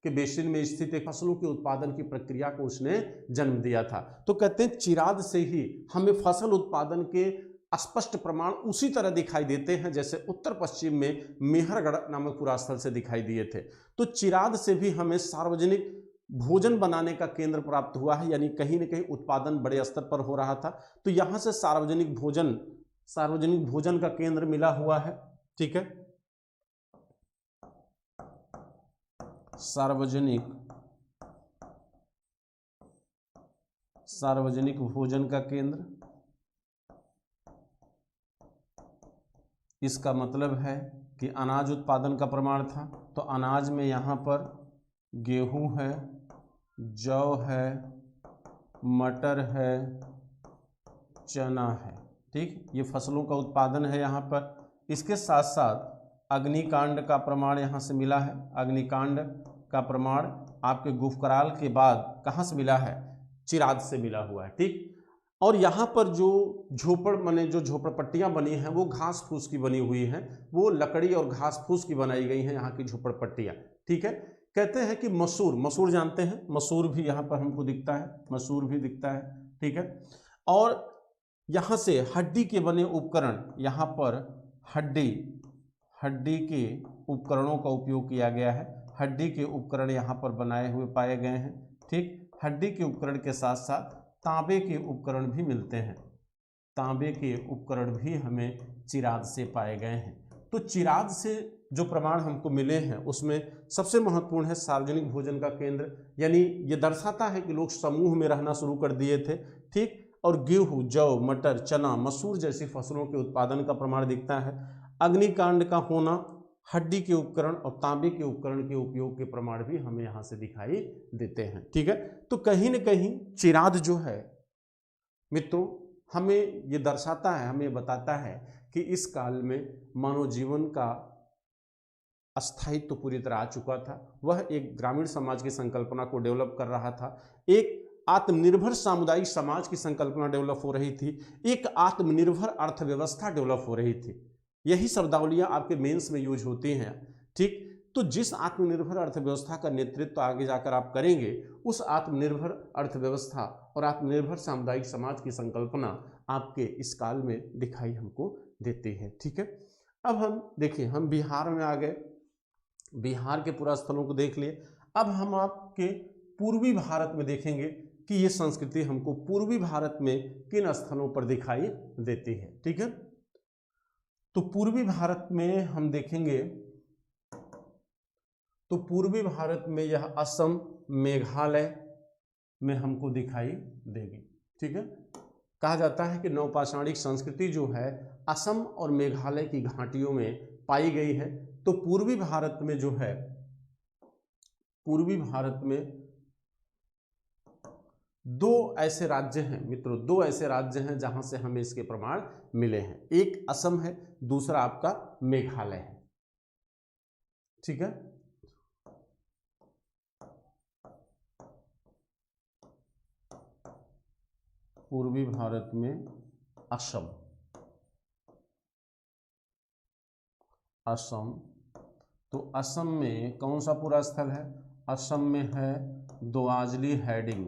के बेसिन में स्थित एक फसलों के उत्पादन की प्रक्रिया को उसने जन्म दिया था। तो कहते हैं चिराद से ही हमें फसल उत्पादन के स्पष्ट प्रमाण उसी तरह दिखाई देते हैं जैसे उत्तर पश्चिम में मेहरगढ़ नामक पुरास्थल से दिखाई दिए थे। तो चिराद से भी हमें सार्वजनिक भोजन बनाने का केंद्र प्राप्त हुआ है, यानी कहीं न कहीं उत्पादन बड़े स्तर पर हो रहा था। तो यहाँ से सार्वजनिक भोजन का केंद्र मिला हुआ है, ठीक है। सार्वजनिक भोजन का केंद्र, इसका मतलब है कि अनाज उत्पादन का प्रमाण था। तो अनाज में यहाँ पर गेहूं है, जौ है, मटर है, चना है, ठीक। ये फसलों का उत्पादन है यहाँ पर। इसके साथ साथ अग्निकांड का प्रमाण यहाँ से मिला है। अग्निकांड का प्रमाण आपके गुफकराल के बाद कहाँ से मिला है? चिराद से मिला हुआ है, ठीक। और यहाँ पर जो झोपड़पट्टियाँ बनी हैं वो घास फूस की बनी हुई हैं, वो लकड़ी और घास फूस की बनाई गई हैं यहाँ की झोपड़पट्टियाँ, ठीक है। कहते हैं कि मसूर जानते हैं, मसूर भी यहाँ पर हमको दिखता है, मसूर भी दिखता है, ठीक है। और यहाँ से हड्डी के बने उपकरण, यहाँ पर हड्डी के उपकरणों का उपयोग किया गया है। हड्डी के उपकरण यहाँ पर बनाए हुए पाए गए हैं, ठीक। हड्डी के उपकरण के साथ साथ तांबे के उपकरण भी मिलते हैं। तांबे के उपकरण भी हमें चिराद से पाए गए हैं। तो चिराद से जो प्रमाण हमको मिले हैं उसमें सबसे महत्वपूर्ण है सार्वजनिक भोजन का केंद्र, यानी ये दर्शाता है कि लोग समूह में रहना शुरू कर दिए थे, ठीक। और गेहूं, जौ, मटर, चना, मसूर जैसी फसलों के उत्पादन का प्रमाण दिखता है। अग्निकांड का होना, हड्डी के उपकरण और तांबे के उपकरण के उपयोग के प्रमाण भी हमें यहाँ से दिखाई देते हैं, ठीक है। तो कहीं न कहीं चिराद जो है मित्रों हमें ये दर्शाता है, हमें बताता है कि इस काल में मानव जीवन का अस्थायित्व तो पूरी तरह आ चुका था। वह एक ग्रामीण समाज की संकल्पना को डेवलप कर रहा था, एक आत्मनिर्भर सामुदायिक समाज की संकल्पना डेवलप हो रही थी, एक आत्मनिर्भर अर्थव्यवस्था डेवलप हो रही थी। यही शब्दावलियां आपके मेंस में यूज होती हैं, ठीक। तो जिस आत्मनिर्भर अर्थव्यवस्था का नेतृत्व आगे जाकर आप करेंगे, उस आत्मनिर्भर अर्थव्यवस्था और आत्मनिर्भर सामुदायिक समाज की संकल्पना आपके इस काल में दिखाई हमको देती है, ठीक है। अब हम देखिए, हम बिहार में आ गए, बिहार के पुरा स्थलों को देख लिए। अब हम आपके पूर्वी भारत में देखेंगे कि ये संस्कृति हमको पूर्वी भारत में किन स्थलों पर दिखाई देती है, ठीक है। तो पूर्वी भारत में हम देखेंगे, तो पूर्वी भारत में यह असम, मेघालय में हमको दिखाई देगी, ठीक है। कहा जाता है कि नवपाषाणिक संस्कृति जो है असम और मेघालय की घाटियों में पाई गई है। तो पूर्वी भारत में जो है, पूर्वी भारत में दो ऐसे राज्य हैं मित्रों, दो ऐसे राज्य हैं जहां से हमें इसके प्रमाण मिले हैं। एक असम है, दूसरा आपका मेघालय है, ठीक है। पूर्वी भारत में असम, तो असम में कौन सा पूरा स्थल है? असम में है दोआजली हैडिंग,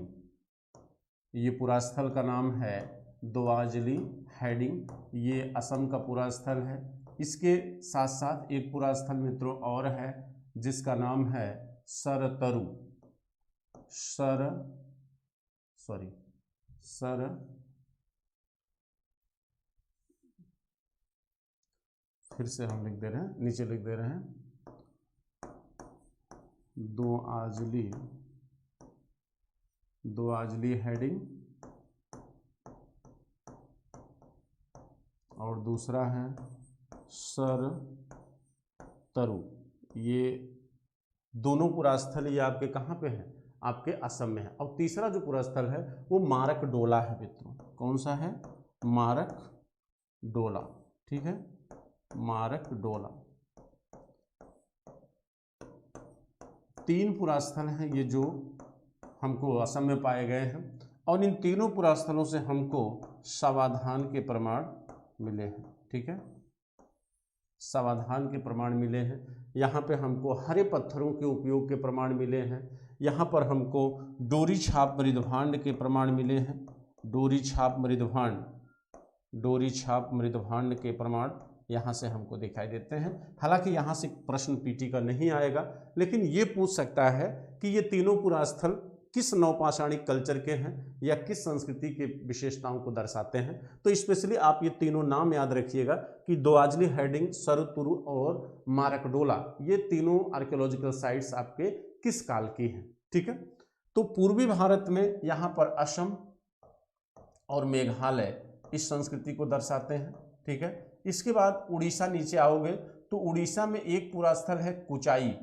ये पूरा स्थल का नाम है दोआजली हैडिंग, ये असम का पूरा स्थल है। इसके साथ साथ एक पूरा स्थल मित्रों और है जिसका नाम है सरतरु, फिर से हम लिख दे रहे हैं, नीचे लिख दे रहे हैं, दोआजली दोआजली हेडिंग और दूसरा है सर तरु। ये दोनों पुरास्थल ये आपके कहाँ पे हैं, आपके असम में है। और तीसरा जो पुरास्थल है वो मारक डोला है मित्रों। कौन सा है, मारक डोला, ठीक है, मारक डोला। 3 पुरास्थल हैं ये जो हमको असम में पाए गए हैं, और इन तीनों पुरास्थलों से हमको सावधान के प्रमाण मिले हैं, ठीक है, सावधान के प्रमाण मिले हैं। यहाँ पे हमको हरे पत्थरों के उपयोग के प्रमाण मिले हैं। यहाँ पर हमको डोरी छाप मृदभांड के प्रमाण मिले हैं, डोरी छाप मृदभांड के प्रमाण यहाँ से हमको दिखाई देते हैं। हालांकि यहाँ से प्रश्न पीटी का नहीं आएगा, लेकिन ये पूछ सकता है कि ये तीनों पुरास्थल किस नवपाषाणिक कल्चर के हैं या किस संस्कृति के विशेषताओं को दर्शाते हैं। तो स्पेशली आप ये तीनों नाम याद रखिएगा कि दोआजली हेडिंग, सरतुरु और मारकडोला, ये तीनों आर्कियोलॉजिकल साइट्स आपके किस काल की हैं, ठीक है। तो पूर्वी भारत में यहाँ पर असम और मेघालय इस संस्कृति को दर्शाते हैं, ठीक है। इसके बाद उड़ीसा नीचे आओगे तो उड़ीसा में एक पुरास्थल है कुचाई,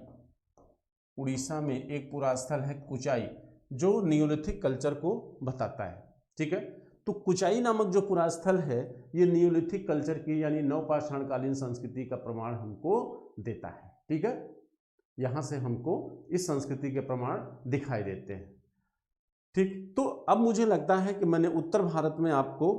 उड़ीसा में एक पुरास्थल है कुचाई जो नियोलिथिक कल्चर को बताता है, ठीक है। तो कुचाई नामक जो पुरास्थल है ये नियोलिथिक कल्चर की यानी नवपाषाणकालीन संस्कृति का प्रमाण हमको देता है, ठीक है। यहाँ से हमको इस संस्कृति के प्रमाण दिखाई देते हैं, ठीक। तो अब मुझे लगता है कि मैंने उत्तर भारत में आपको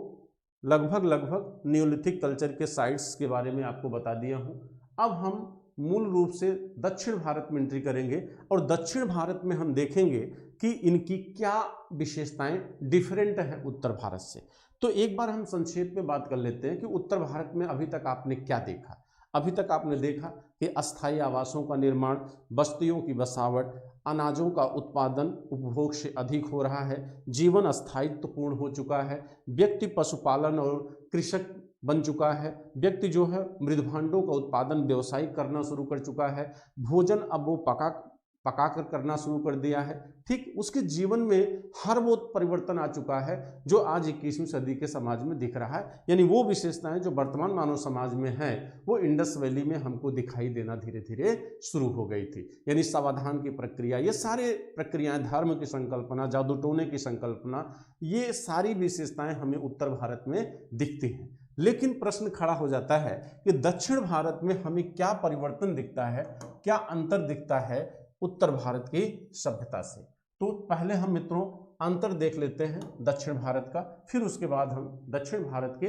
लगभग नियोलिथिक कल्चर के साइट्स के बारे में आपको बता दिया हूँ। अब हम मूल रूप से दक्षिण भारत में एंट्री करेंगे और दक्षिण भारत में हम देखेंगे कि इनकी क्या विशेषताएं डिफरेंट है उत्तर भारत से। तो एक बार हम संक्षेप में बात कर लेते हैं कि उत्तर भारत में अभी तक आपने क्या देखा। अभी तक आपने देखा कि अस्थायी आवासों का निर्माण, बस्तियों की बसावट, अनाजों का उत्पादन उपभोग से अधिक हो रहा है, जीवन स्थायित्वपूर्ण हो चुका है, व्यक्ति पशुपालन और कृषक बन चुका है, व्यक्ति जो है मृदभांडों का उत्पादन व्यवसायिक करना शुरू कर चुका है, भोजन अब वो पका कर करना शुरू कर दिया है, ठीक। उसके जीवन में हर वो परिवर्तन आ चुका है जो आज 21वीं सदी के समाज में दिख रहा है। यानी वो विशेषताएं जो वर्तमान मानव समाज में हैं वो इंडस वैली में हमको दिखाई देना धीरे धीरे शुरू हो गई थी। यानी सावधान की प्रक्रिया, ये सारे प्रक्रियाएं, धर्म की संकल्पना, जादू टोने की संकल्पना, ये सारी विशेषताएं हमें उत्तर भारत में दिखती हैं। लेकिन प्रश्न खड़ा हो जाता है कि दक्षिण भारत में हमें क्या परिवर्तन दिखता है, क्या अंतर दिखता है उत्तर भारत की सभ्यता से। तो पहले हम मित्रों अंतर देख लेते हैं दक्षिण भारत का, फिर उसके बाद हम दक्षिण भारत के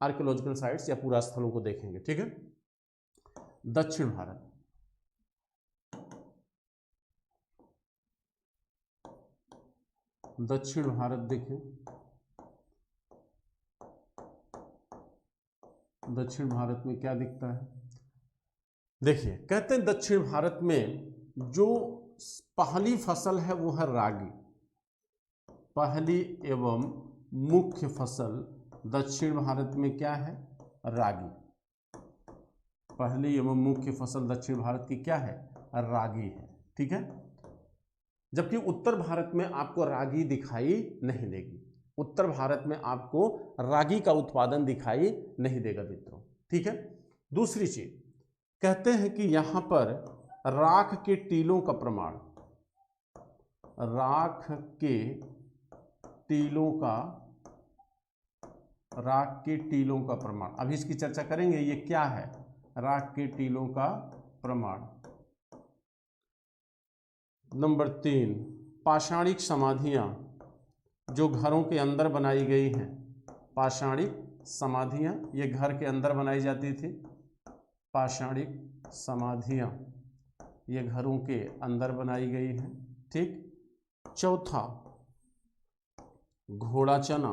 आर्कियोलॉजिकल साइट्स या पुरास्थलों को देखेंगे, ठीक है। दक्षिण भारत, दक्षिण भारत देखें, दक्षिण भारत में क्या दिखता है। देखिए, कहते हैं दक्षिण भारत में जो पहली फसल है वो है रागी। पहली एवं मुख्य फसल दक्षिण भारत में क्या है, रागी। पहली एवं मुख्य फसल दक्षिण भारत की क्या है, रागी है, ठीक है। जबकि उत्तर भारत में आपको रागी दिखाई नहीं देगी, उत्तर भारत में आपको रागी का उत्पादन दिखाई नहीं देगा मित्रों, ठीक है। दूसरी चीज कहते हैं कि यहां पर राख के टीलों का प्रमाण, राख के टीलों का प्रमाण, अभी इसकी चर्चा करेंगे ये क्या है, राख के टीलों का प्रमाण। नंबर 3, पाषाणिक समाधियां जो घरों के अंदर बनाई गई हैं। पाषाणिक समाधियां ये घर के अंदर बनाई जाती थी, पाषाणिक समाधियां ये घरों के अंदर बनाई गई हैं, ठीक। चौथा, घोड़ा चना,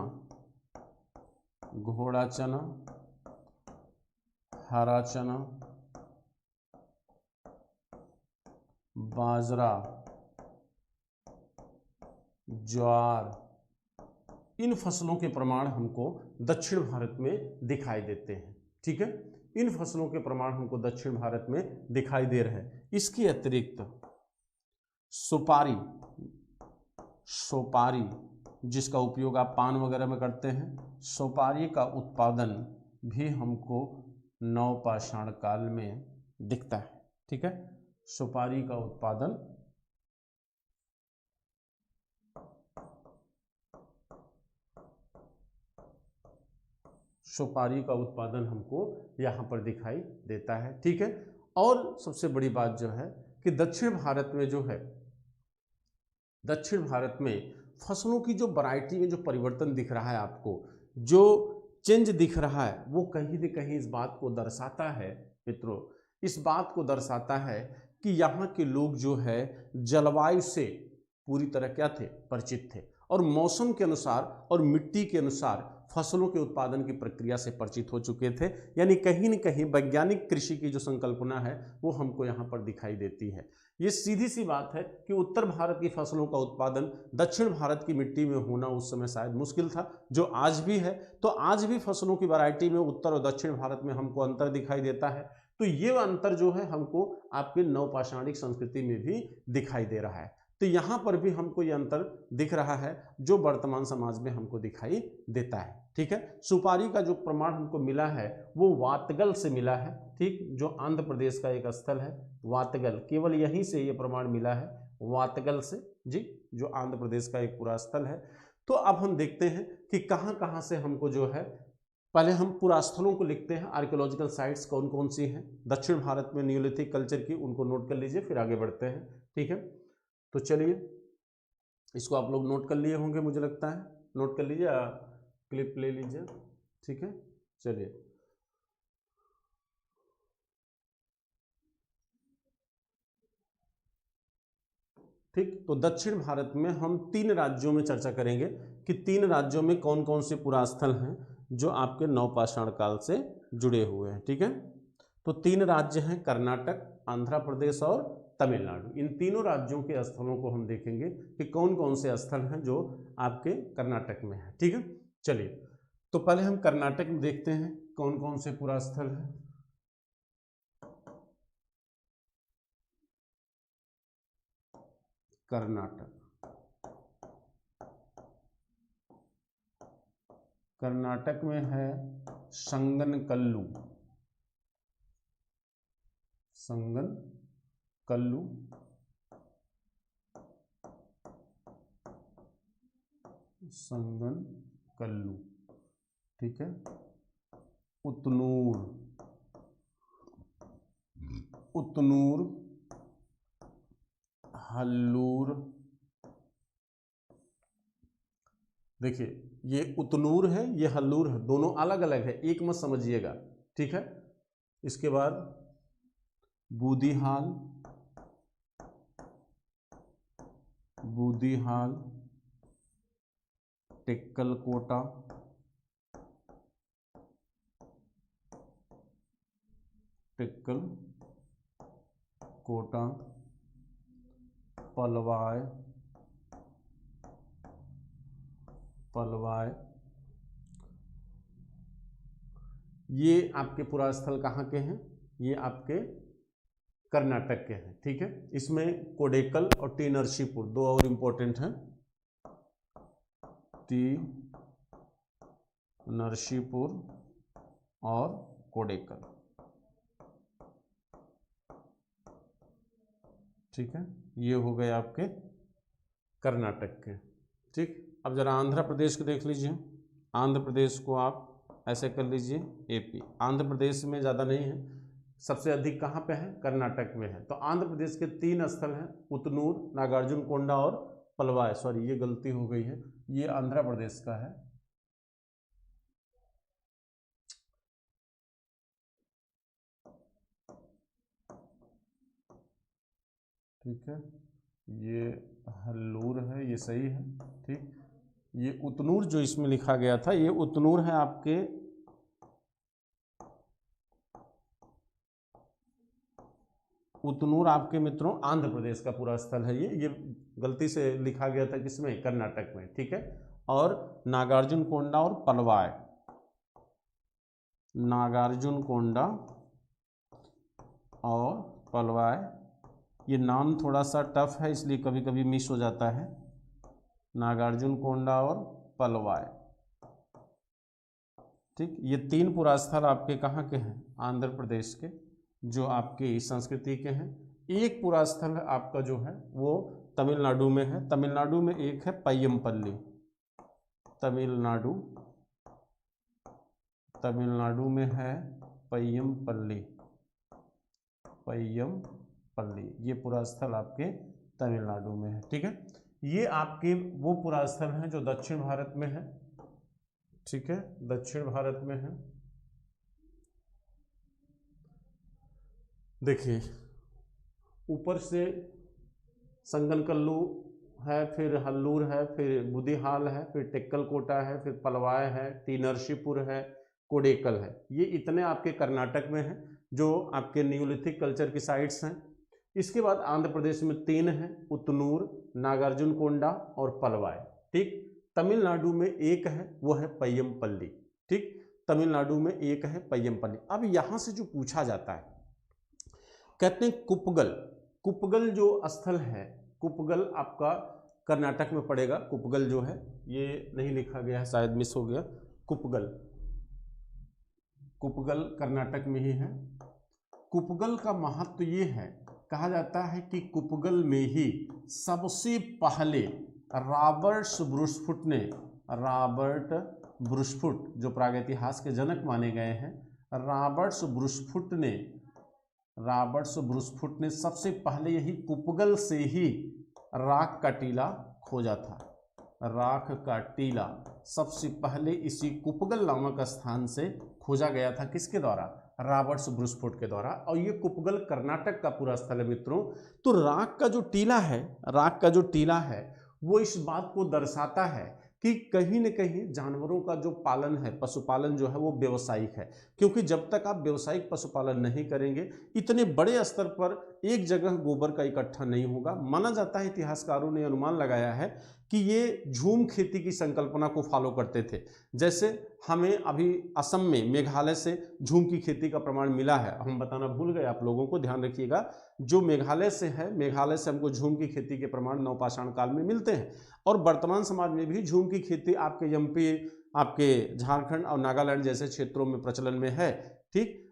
हरा चना, बाजरा, ज्वार, इन फसलों के प्रमाण हमको दक्षिण भारत में दिखाई देते हैं, ठीक है। इन फसलों के प्रमाण हमको दक्षिण भारत में दिखाई दे रहे हैं। इसके अतिरिक्त सुपारी, सुपारी, जिसका उपयोग आप पान वगैरह में करते हैं, सुपारी का उत्पादन भी हमको नवपाषाण काल में दिखता है। ठीक है, सुपारी का उत्पादन हमको यहाँ पर दिखाई देता है। ठीक है, और सबसे बड़ी बात जो है कि दक्षिण भारत में जो है, दक्षिण भारत में फसलों की जो वैरायटी में जो परिवर्तन दिख रहा है, आपको जो चेंज दिख रहा है, वो कहीं न कहीं इस बात को दर्शाता है मित्रों, इस बात को दर्शाता है कि यहाँ के लोग जो है जलवायु से पूरी तरह क्या थे, परिचित थे, और मौसम के अनुसार और मिट्टी के अनुसार फसलों के उत्पादन की प्रक्रिया से परिचित हो चुके थे। यानी कहीं न कहीं वैज्ञानिक कृषि की जो संकल्पना है वो हमको यहाँ पर दिखाई देती है। ये सीधी सी बात है कि उत्तर भारत की फसलों का उत्पादन दक्षिण भारत की मिट्टी में होना उस समय शायद मुश्किल था, जो आज भी है। तो आज भी फसलों की वैरायटी में उत्तर और दक्षिण भारत में हमको अंतर दिखाई देता है। तो ये अंतर जो है हमको आपके नवपाषाणिक संस्कृति में भी दिखाई दे रहा है। तो यहाँ पर भी हमको ये अंतर दिख रहा है जो वर्तमान समाज में हमको दिखाई देता है। ठीक है, सुपारी का जो प्रमाण हमको मिला है वो वातगल से मिला है। ठीक, जो आंध्र प्रदेश का एक स्थल है वातगल, केवल यहीं से ये प्रमाण मिला है, वातगल से जी, जो आंध्र प्रदेश का एक पूरा स्थल है। तो अब हम देखते हैं कि कहाँ कहाँ से हमको जो है, पहले हम पूरा स्थलों को लिखते हैं, आर्कियोलॉजिकल साइट्स कौन कौन सी हैं दक्षिण भारत में नियोलिथिक कल्चर की, उनको नोट कर लीजिए, फिर आगे बढ़ते हैं। ठीक है, तो चलिए, इसको आप लोग नोट कर लिए होंगे, मुझे लगता है नोट कर लीजिए, क्लिप ले लीजिए। ठीक है, चलिए, ठीक, तो दक्षिण भारत में हम 3 राज्यों में चर्चा करेंगे कि 3 राज्यों में कौन कौन से पुरास्थल हैं जो आपके नवपाषाण काल से जुड़े हुए हैं। ठीक है, तो 3 राज्य हैं, कर्नाटक, आंध्र प्रदेश और तमिलनाडु। इन तीनों राज्यों के स्थलों को हम देखेंगे कि कौन कौन से स्थल हैं जो आपके कर्नाटक में है। ठीक है, चलिए, तो पहले हम कर्नाटक में देखते हैं कौन कौन से पुरास्थल हैं। कर्नाटक में है संगनकल्लू, संगनकल्लू, संगनकल्लू। ठीक है, उतनूर, उतनूर, हल्लूर। देखिए, ये उतनूर है, ये हल्लूर है, दोनों अलग अलग है, एक मत समझिएगा। ठीक है, इसके बाद बूदीहाल, बूदीहाल, टेक्कलकोटा, टेक्कलकोटा, पलवाय, पलवाय। ये आपके पुरास्थल कहाँ के हैं, ये आपके कर्नाटक के हैं। ठीक है, इसमें कोडेकल और टी नरसीपुर दो और इंपॉर्टेंट हैं, टी नरसीपुर और कोडेकल। ठीक है, ये हो गए आपके कर्नाटक के। ठीक, अब जरा आंध्र प्रदेश को देख लीजिए, आंध्र प्रदेश को आप ऐसे कर लीजिए, एपी। आंध्र प्रदेश में ज़्यादा नहीं है, सबसे अधिक कहाँ पे है, कर्नाटक में है। तो आंध्र प्रदेश के 3 स्थल हैं, उतनूर, नागार्जुन कोंडा और पलवाय। सॉरी, ये गलती हो गई है, ये आंध्र प्रदेश का है। ठीक है, ये हल्लूर है, ये सही है। ठीक, ये उतनूर जो इसमें लिखा गया था, ये उतनूर है आपके उतनूर आपके मित्रों आंध्र प्रदेश का पूरा स्थल है। ये गलती से लिखा गया था किसमें, कर्नाटक में। ठीक है, और नागार्जुन कोंडा और पलवाय, नागार्जुन कोंडा और पलवाय, ये नाम थोड़ा सा टफ है इसलिए कभी कभी मिस हो जाता है। नागार्जुनकोंडा और पलवाय। ठीक, ये 3 पुरास्थल आपके कहाँ के हैं? आंध्र प्रदेश के, जो आपकी संस्कृति के हैं। एक पुरास्थल आपका जो है वो तमिलनाडु में है। तमिलनाडु में एक है पय्यमपल्ली, तमिलनाडु में है पय्यमपल्ली, ये पुरास्थल आपके तमिलनाडु में है। ठीक है, ये आपके वो पुरास्थल हैं जो दक्षिण भारत में है। ठीक है, दक्षिण भारत में है। देखिए, ऊपर से संगनकल्लू है, फिर हल्लूर है, फिर बुदिहाल है, फिर टेक्कलकोटा है, फिर पलवाय है, टी नरसीपुर है, कोडेकल है। ये इतने आपके कर्नाटक में हैं जो आपके न्यूलिथिक कल्चर की साइट्स हैं। इसके बाद आंध्र प्रदेश में 3 हैं, उतनूर, नागार्जुनकोंडा और पलवाय। ठीक, तमिलनाडु में एक है, वो है पय्यमपल्ली। ठीक, तमिलनाडु में एक है पय्यमपल्ली। अब यहाँ से जो पूछा जाता है, कहते हैं कुपगल जो स्थल है, कुपगल आपका कर्नाटक में पड़ेगा। कुपगल जो है, ये नहीं लिखा गया है, शायद मिस हो गया। कुपगल कर्नाटक में ही है। कुपगल का महत्व ये है, कहा जाता है कि कुपगल में ही सबसे पहले रॉबर्ट ब्रुसफुट जो प्रागैतिहासिक के जनक माने गए हैं, रॉबर्ट ब्रुसफुट ने सबसे पहले यही कुपगल से ही राख का टीला खोजा था। राख का टीला सबसे पहले इसी कुपगल नामक स्थान से खोजा गया था। किसके द्वारा? रॉबर्ट ब्रुसफुट के द्वारा। और ये कुपगल कर्नाटक का पूरा स्थल है मित्रों। तो राख का जो टीला है वो इस बात को दर्शाता है कि कहीं न कहीं जानवरों का जो पालन है, पशुपालन जो है वो व्यावसायिक है। क्योंकि जब तक आप व्यावसायिक पशुपालन नहीं करेंगे, इतने बड़े स्तर पर एक जगह गोबर का इकट्ठा नहीं होगा। माना जाता है, इतिहासकारों ने अनुमान लगाया है कि ये झूम खेती की संकल्पना को फॉलो करते थे। जैसे हमें अभी असम में मेघालय से झूम की खेती का प्रमाण मिला है, हम बताना भूल गए आप लोगों को, ध्यान रखिएगा। जो मेघालय से है, मेघालय से हमको झूम की खेती के प्रमाण नवपाषाण काल में मिलते हैं। और वर्तमान समाज में भी झूम की खेती आपके एमपी, आपके झारखंड और नागालैंड जैसे क्षेत्रों में प्रचलन में है। ठीक,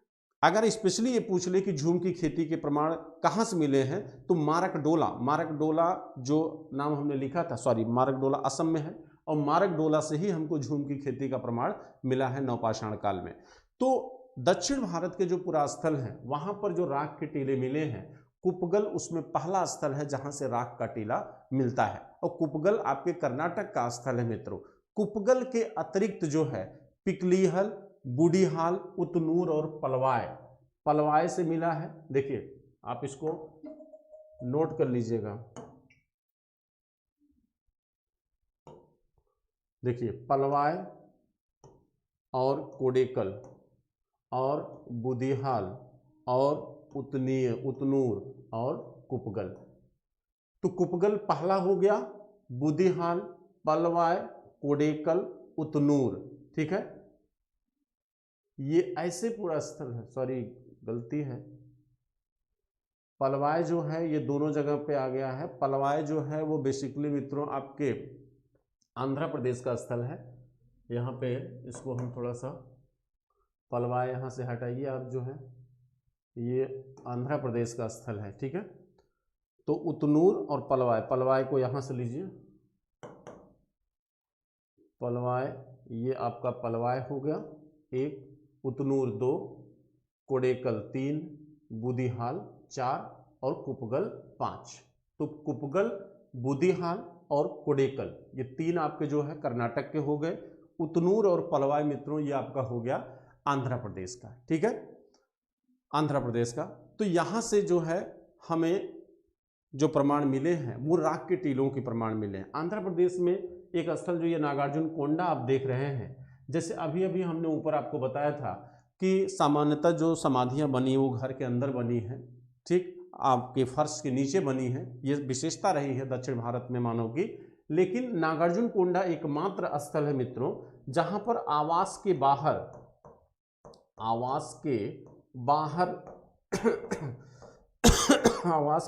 अगर स्पेशली ये पूछ ले कि झूम की खेती के प्रमाण कहाँ से मिले हैं, तो मारकडोला जो नाम हमने लिखा था, मारकडोला असम में है, और मारकडोला से ही हमको झूम की खेती का प्रमाण मिला है नवपाषाण काल में। तो दक्षिण भारत के जो पुरास्थल हैं, वहां पर जो राख के टीले मिले हैं, कुपगल उसमें पहला स्थल है जहां से राख का टीला मिलता है। और कुपगल आपके कर्नाटक का स्थल है मित्रों। कुपगल के अतिरिक्त जो है पिकलीहल, बुडिहाल, उतनूर और पलवाय से मिला है। देखिए, आप इसको नोट कर लीजिएगा। देखिए, पलवाय और कोडेकल और बुदिहाल और उतनूर और कुपगल। तो कुपगल पहला हो गया, बुदिहाल, पलवाय, कोडेकल, उतनूर। ठीक है, ये ऐसे पूरा स्थल है। गलती है, पलवाय जो है ये दोनों जगह पे आ गया है। पलवाय जो है वो बेसिकली मित्रों आपके आंध्र प्रदेश का स्थल है। यहाँ पे इसको हम थोड़ा सा, पलवाय यहाँ से हटाइए आप, जो है ये आंध्र प्रदेश का स्थल है। ठीक है, तो उतनूर और पलवाय को यहाँ से लीजिए। पलवाय, ये आपका पलवाय हो गया 1, उतनूर 2, कोडेकल 3, बुदिहाल 4 और कुपगल 5। तो कुपगल, बुदिहाल और कोडेकल ये 3 आपके जो है कर्नाटक के हो गए। उतनूर और पलवाय मित्रों ये आपका हो गया आंध्र प्रदेश का। ठीक है, आंध्र प्रदेश का। तो यहाँ से जो है हमें जो प्रमाण मिले हैं वो राख के टीलों के प्रमाण मिले हैं। आंध्र प्रदेश में एक स्थल जो ये नागार्जुनकोंडा आप देख रहे हैं, जैसे अभी अभी हमने ऊपर आपको बताया था कि सामान्यतः जो समाधियां बनी वो घर के अंदर बनी हैं। ठीक, आपके फर्श के नीचे बनी है। ये विशेषता रही है दक्षिण भारत में मानव की। लेकिन नागार्जुनकोंडा एकमात्र स्थल है मित्रों जहां पर आवास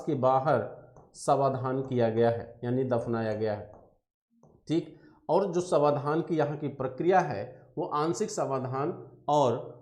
के बाहर समाधान किया गया है, यानी दफनाया गया है। ठीक। और जो समाधान की यहाँ की प्रक्रिया है वो आंशिक समाधान, और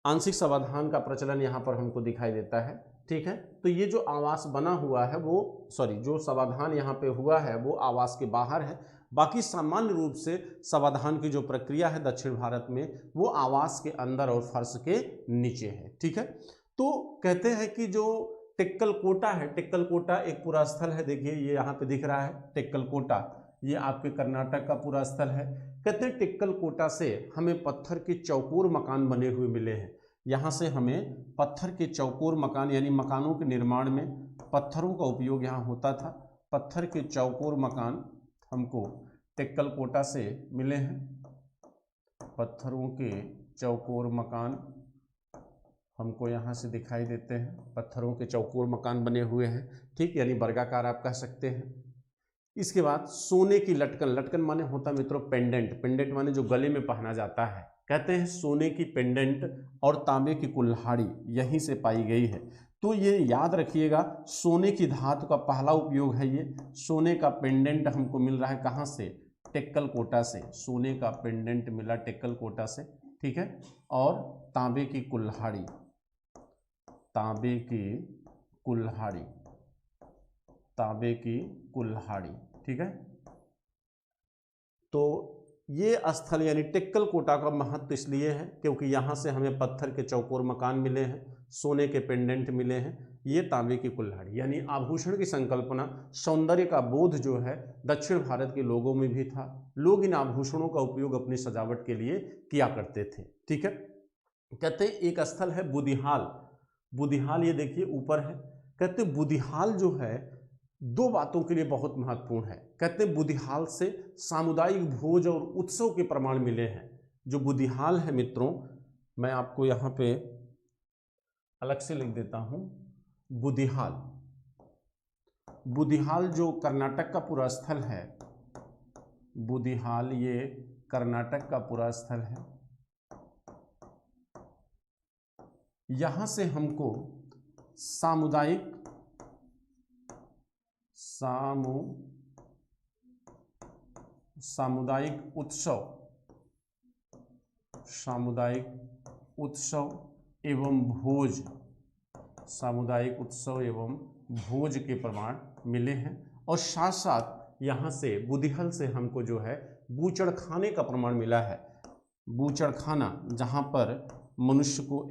आंशिक समाधान का प्रचलन यहाँ पर हमको दिखाई देता है। ठीक है, तो ये जो आवास बना हुआ है वो जो समाधान यहाँ पे हुआ है वो आवास के बाहर है। बाकी सामान्य रूप से समाधान की जो प्रक्रिया है दक्षिण भारत में वो आवास के अंदर और फर्श के नीचे है। ठीक है, तो कहते हैं कि जो टेक्कल कोटा है, टेक्कल कोटा एक पूरा स्थल है। देखिए ये यहाँ पे दिख रहा है टेक्कल कोटा, ये आपके कर्नाटक का पूरा स्थल है। कहते हैं टेक्कल कोटा से हमें पत्थर के चौकोर मकान बने हुए मिले हैं। यहाँ से हमें पत्थर के चौकोर मकान, यानी मकानों के निर्माण में पत्थरों का उपयोग यहाँ होता था। पत्थर के चौकोर मकान हमको टेक्कल कोटा से मिले हैं। पत्थरों के चौकोर मकान हमको यहाँ से दिखाई देते हैं। पत्थरों के चौकोर मकान बने हुए हैं। ठीक, यानी वर्गाकार आप कह सकते हैं। इसके बाद सोने की लटकन, लटकन माने होता मित्रों पेंडेंट, पेंडेंट माने जो गले में पहना जाता है। कहते हैं सोने की पेंडेंट और तांबे की कुल्हाड़ी यहीं से पाई गई है। तो ये याद रखिएगा, सोने की धातु का पहला उपयोग है ये। सोने का पेंडेंट हमको मिल रहा है कहाँ से? टेक्कल कोटा से। सोने का पेंडेंट मिला टेक्कल कोटा से। ठीक है, और तांबे की कुल्हाड़ी, तांबे की कुल्हाड़ी, तांबे की कुल्हाड़ी। ठीक है, तो ये स्थल यानी टेक्कल कोटा का महत्व इसलिए है क्योंकि यहाँ से हमें पत्थर के चौकोर मकान मिले हैं, सोने के पेंडेंट मिले हैं, ये तांबे की कुल्हाड़ी। यानी आभूषण की संकल्पना, सौंदर्य का बोध जो है दक्षिण भारत के लोगों में भी था। लोग इन आभूषणों का उपयोग अपनी सजावट के लिए किया करते थे। ठीक है, कहते हैं एक स्थल है बुदिहाल। बुदिहाल ये देखिए ऊपर है। कहते हैं बुदिहाल जो है दो बातों के लिए बहुत महत्वपूर्ण है। कहते हैं बुदिहाल से सामुदायिक भोज और उत्सव के प्रमाण मिले हैं। जो बुदिहाल है मित्रों, मैं आपको यहाँ पे अलग से लिख देता हूँ। बुदिहाल, बुदिहाल जो कर्नाटक का पूरा स्थल है, बुदिहाल ये कर्नाटक का पूरा स्थल है। यहाँ से हमको सामुदायिक सामुदायिक उत्सव एवं भोज, सामुदायिक उत्सव एवं भोज के प्रमाण मिले हैं। और साथ साथ यहाँ से बुदिहल से हमको जो है बूचड़ खाने का प्रमाण मिला है। बूचड़ खाना, जहाँ पर मनुष्य को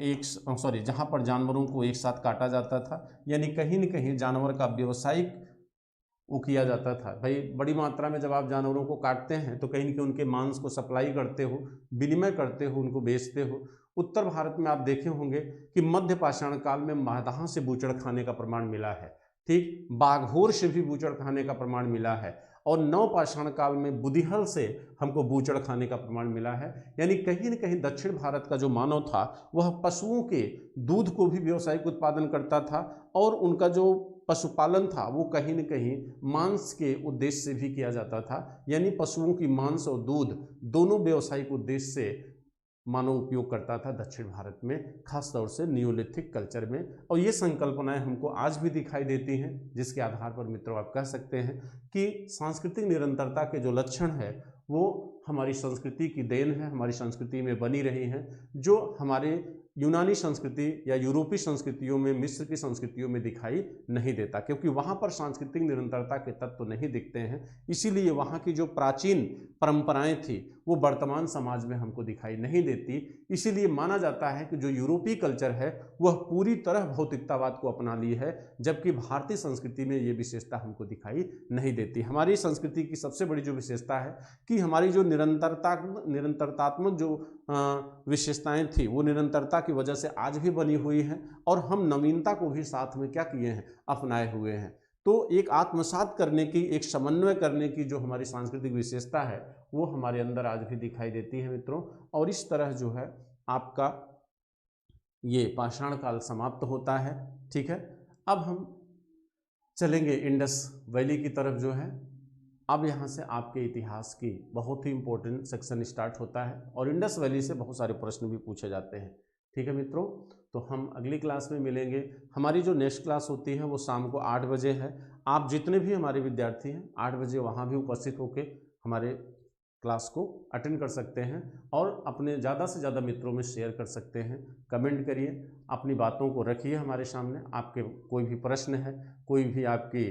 जहाँ पर जानवरों को एक साथ काटा जाता था, यानी कहीं न कहीं जानवर का व्यवसायिक वो किया जाता था। भाई बड़ी मात्रा में जब आप जानवरों को काटते हैं तो कहीं न कहीं उनके मांस को सप्लाई करते हो, विनिमय करते हो, उनको बेचते हो। उत्तर भारत में आप देखे होंगे कि मध्य पाषाण काल में मादाह से बूचड़ खाने का प्रमाण मिला है। ठीक, बाघोर से भी बूचड़ खाने का प्रमाण मिला है। और नव पाषाण काल में बुदिहल से हमको बूचड़ खाने का प्रमाण मिला है। यानी कहीं न कहीं दक्षिण भारत का जो मानव था वह पशुओं के दूध को भी व्यावसायिक उत्पादन करता था, और उनका जो पशुपालन था वो कहीं न कहीं मांस के उद्देश्य से भी किया जाता था। यानी पशुओं की मांस और दूध दोनों व्यावसायिक उद्देश्य से मानव उपयोग करता था दक्षिण भारत में, खास तौर से नियोलिथिक कल्चर में। और ये संकल्पनाएं हमको आज भी दिखाई देती हैं, जिसके आधार पर मित्रों आप कह सकते हैं कि सांस्कृतिक निरंतरता के जो लक्षण है वो हमारी संस्कृति की देन है, हमारी संस्कृति में बनी रही हैं, जो हमारे यूनानी संस्कृति या यूरोपीय संस्कृतियों में, मिस्र की संस्कृतियों में दिखाई नहीं देता, क्योंकि वहाँ पर सांस्कृतिक निरंतरता के तत्व नहीं दिखते हैं। इसीलिए वहाँ की जो प्राचीन परंपराएं थी वो वर्तमान समाज में हमको दिखाई नहीं देती। इसीलिए माना जाता है कि जो यूरोपीय कल्चर है वह पूरी तरह भौतिकतावाद को अपना ली है, जबकि भारतीय संस्कृति में ये विशेषता हमको दिखाई नहीं देती। हमारी संस्कृति की सबसे बड़ी जो विशेषता है कि हमारी जो निरंतरतात्मक जो विशेषताएं थी वो निरंतरता की वजह से आज भी बनी हुई हैं, और हम नवीनता को भी साथ में क्या किए हैं, अपनाए हुए हैं। तो एक आत्मसात करने की, एक समन्वय करने की जो हमारी सांस्कृतिक विशेषता है वो हमारे अंदर आज भी दिखाई देती है मित्रों। और इस तरह जो है आपका ये पाषाण काल समाप्त होता है। ठीक है, अब हम चलेंगे इंडस वैली की तरफ जो है। अब यहाँ से आपके इतिहास की बहुत ही इंपॉर्टेंट सेक्शन स्टार्ट होता है, और इंडस वैली से बहुत सारे प्रश्न भी पूछे जाते हैं। ठीक है मित्रों, तो हम अगली क्लास में मिलेंगे। हमारी जो नेक्स्ट क्लास होती है वो शाम को 8 बजे है। आप जितने भी हमारे विद्यार्थी हैं 8 बजे वहाँ भी उपस्थित होकर हमारे क्लास को अटेंड कर सकते हैं और अपने ज़्यादा से ज़्यादा मित्रों में शेयर कर सकते हैं। कमेंट करिए, अपनी बातों को रखिए हमारे सामने। आपके कोई भी प्रश्न है, कोई भी आपकी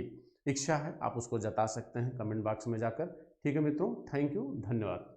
इच्छा है, आप उसको जता सकते हैं कमेंट बॉक्स में जाकर। ठीक है मित्रों, थैंक यू, धन्यवाद।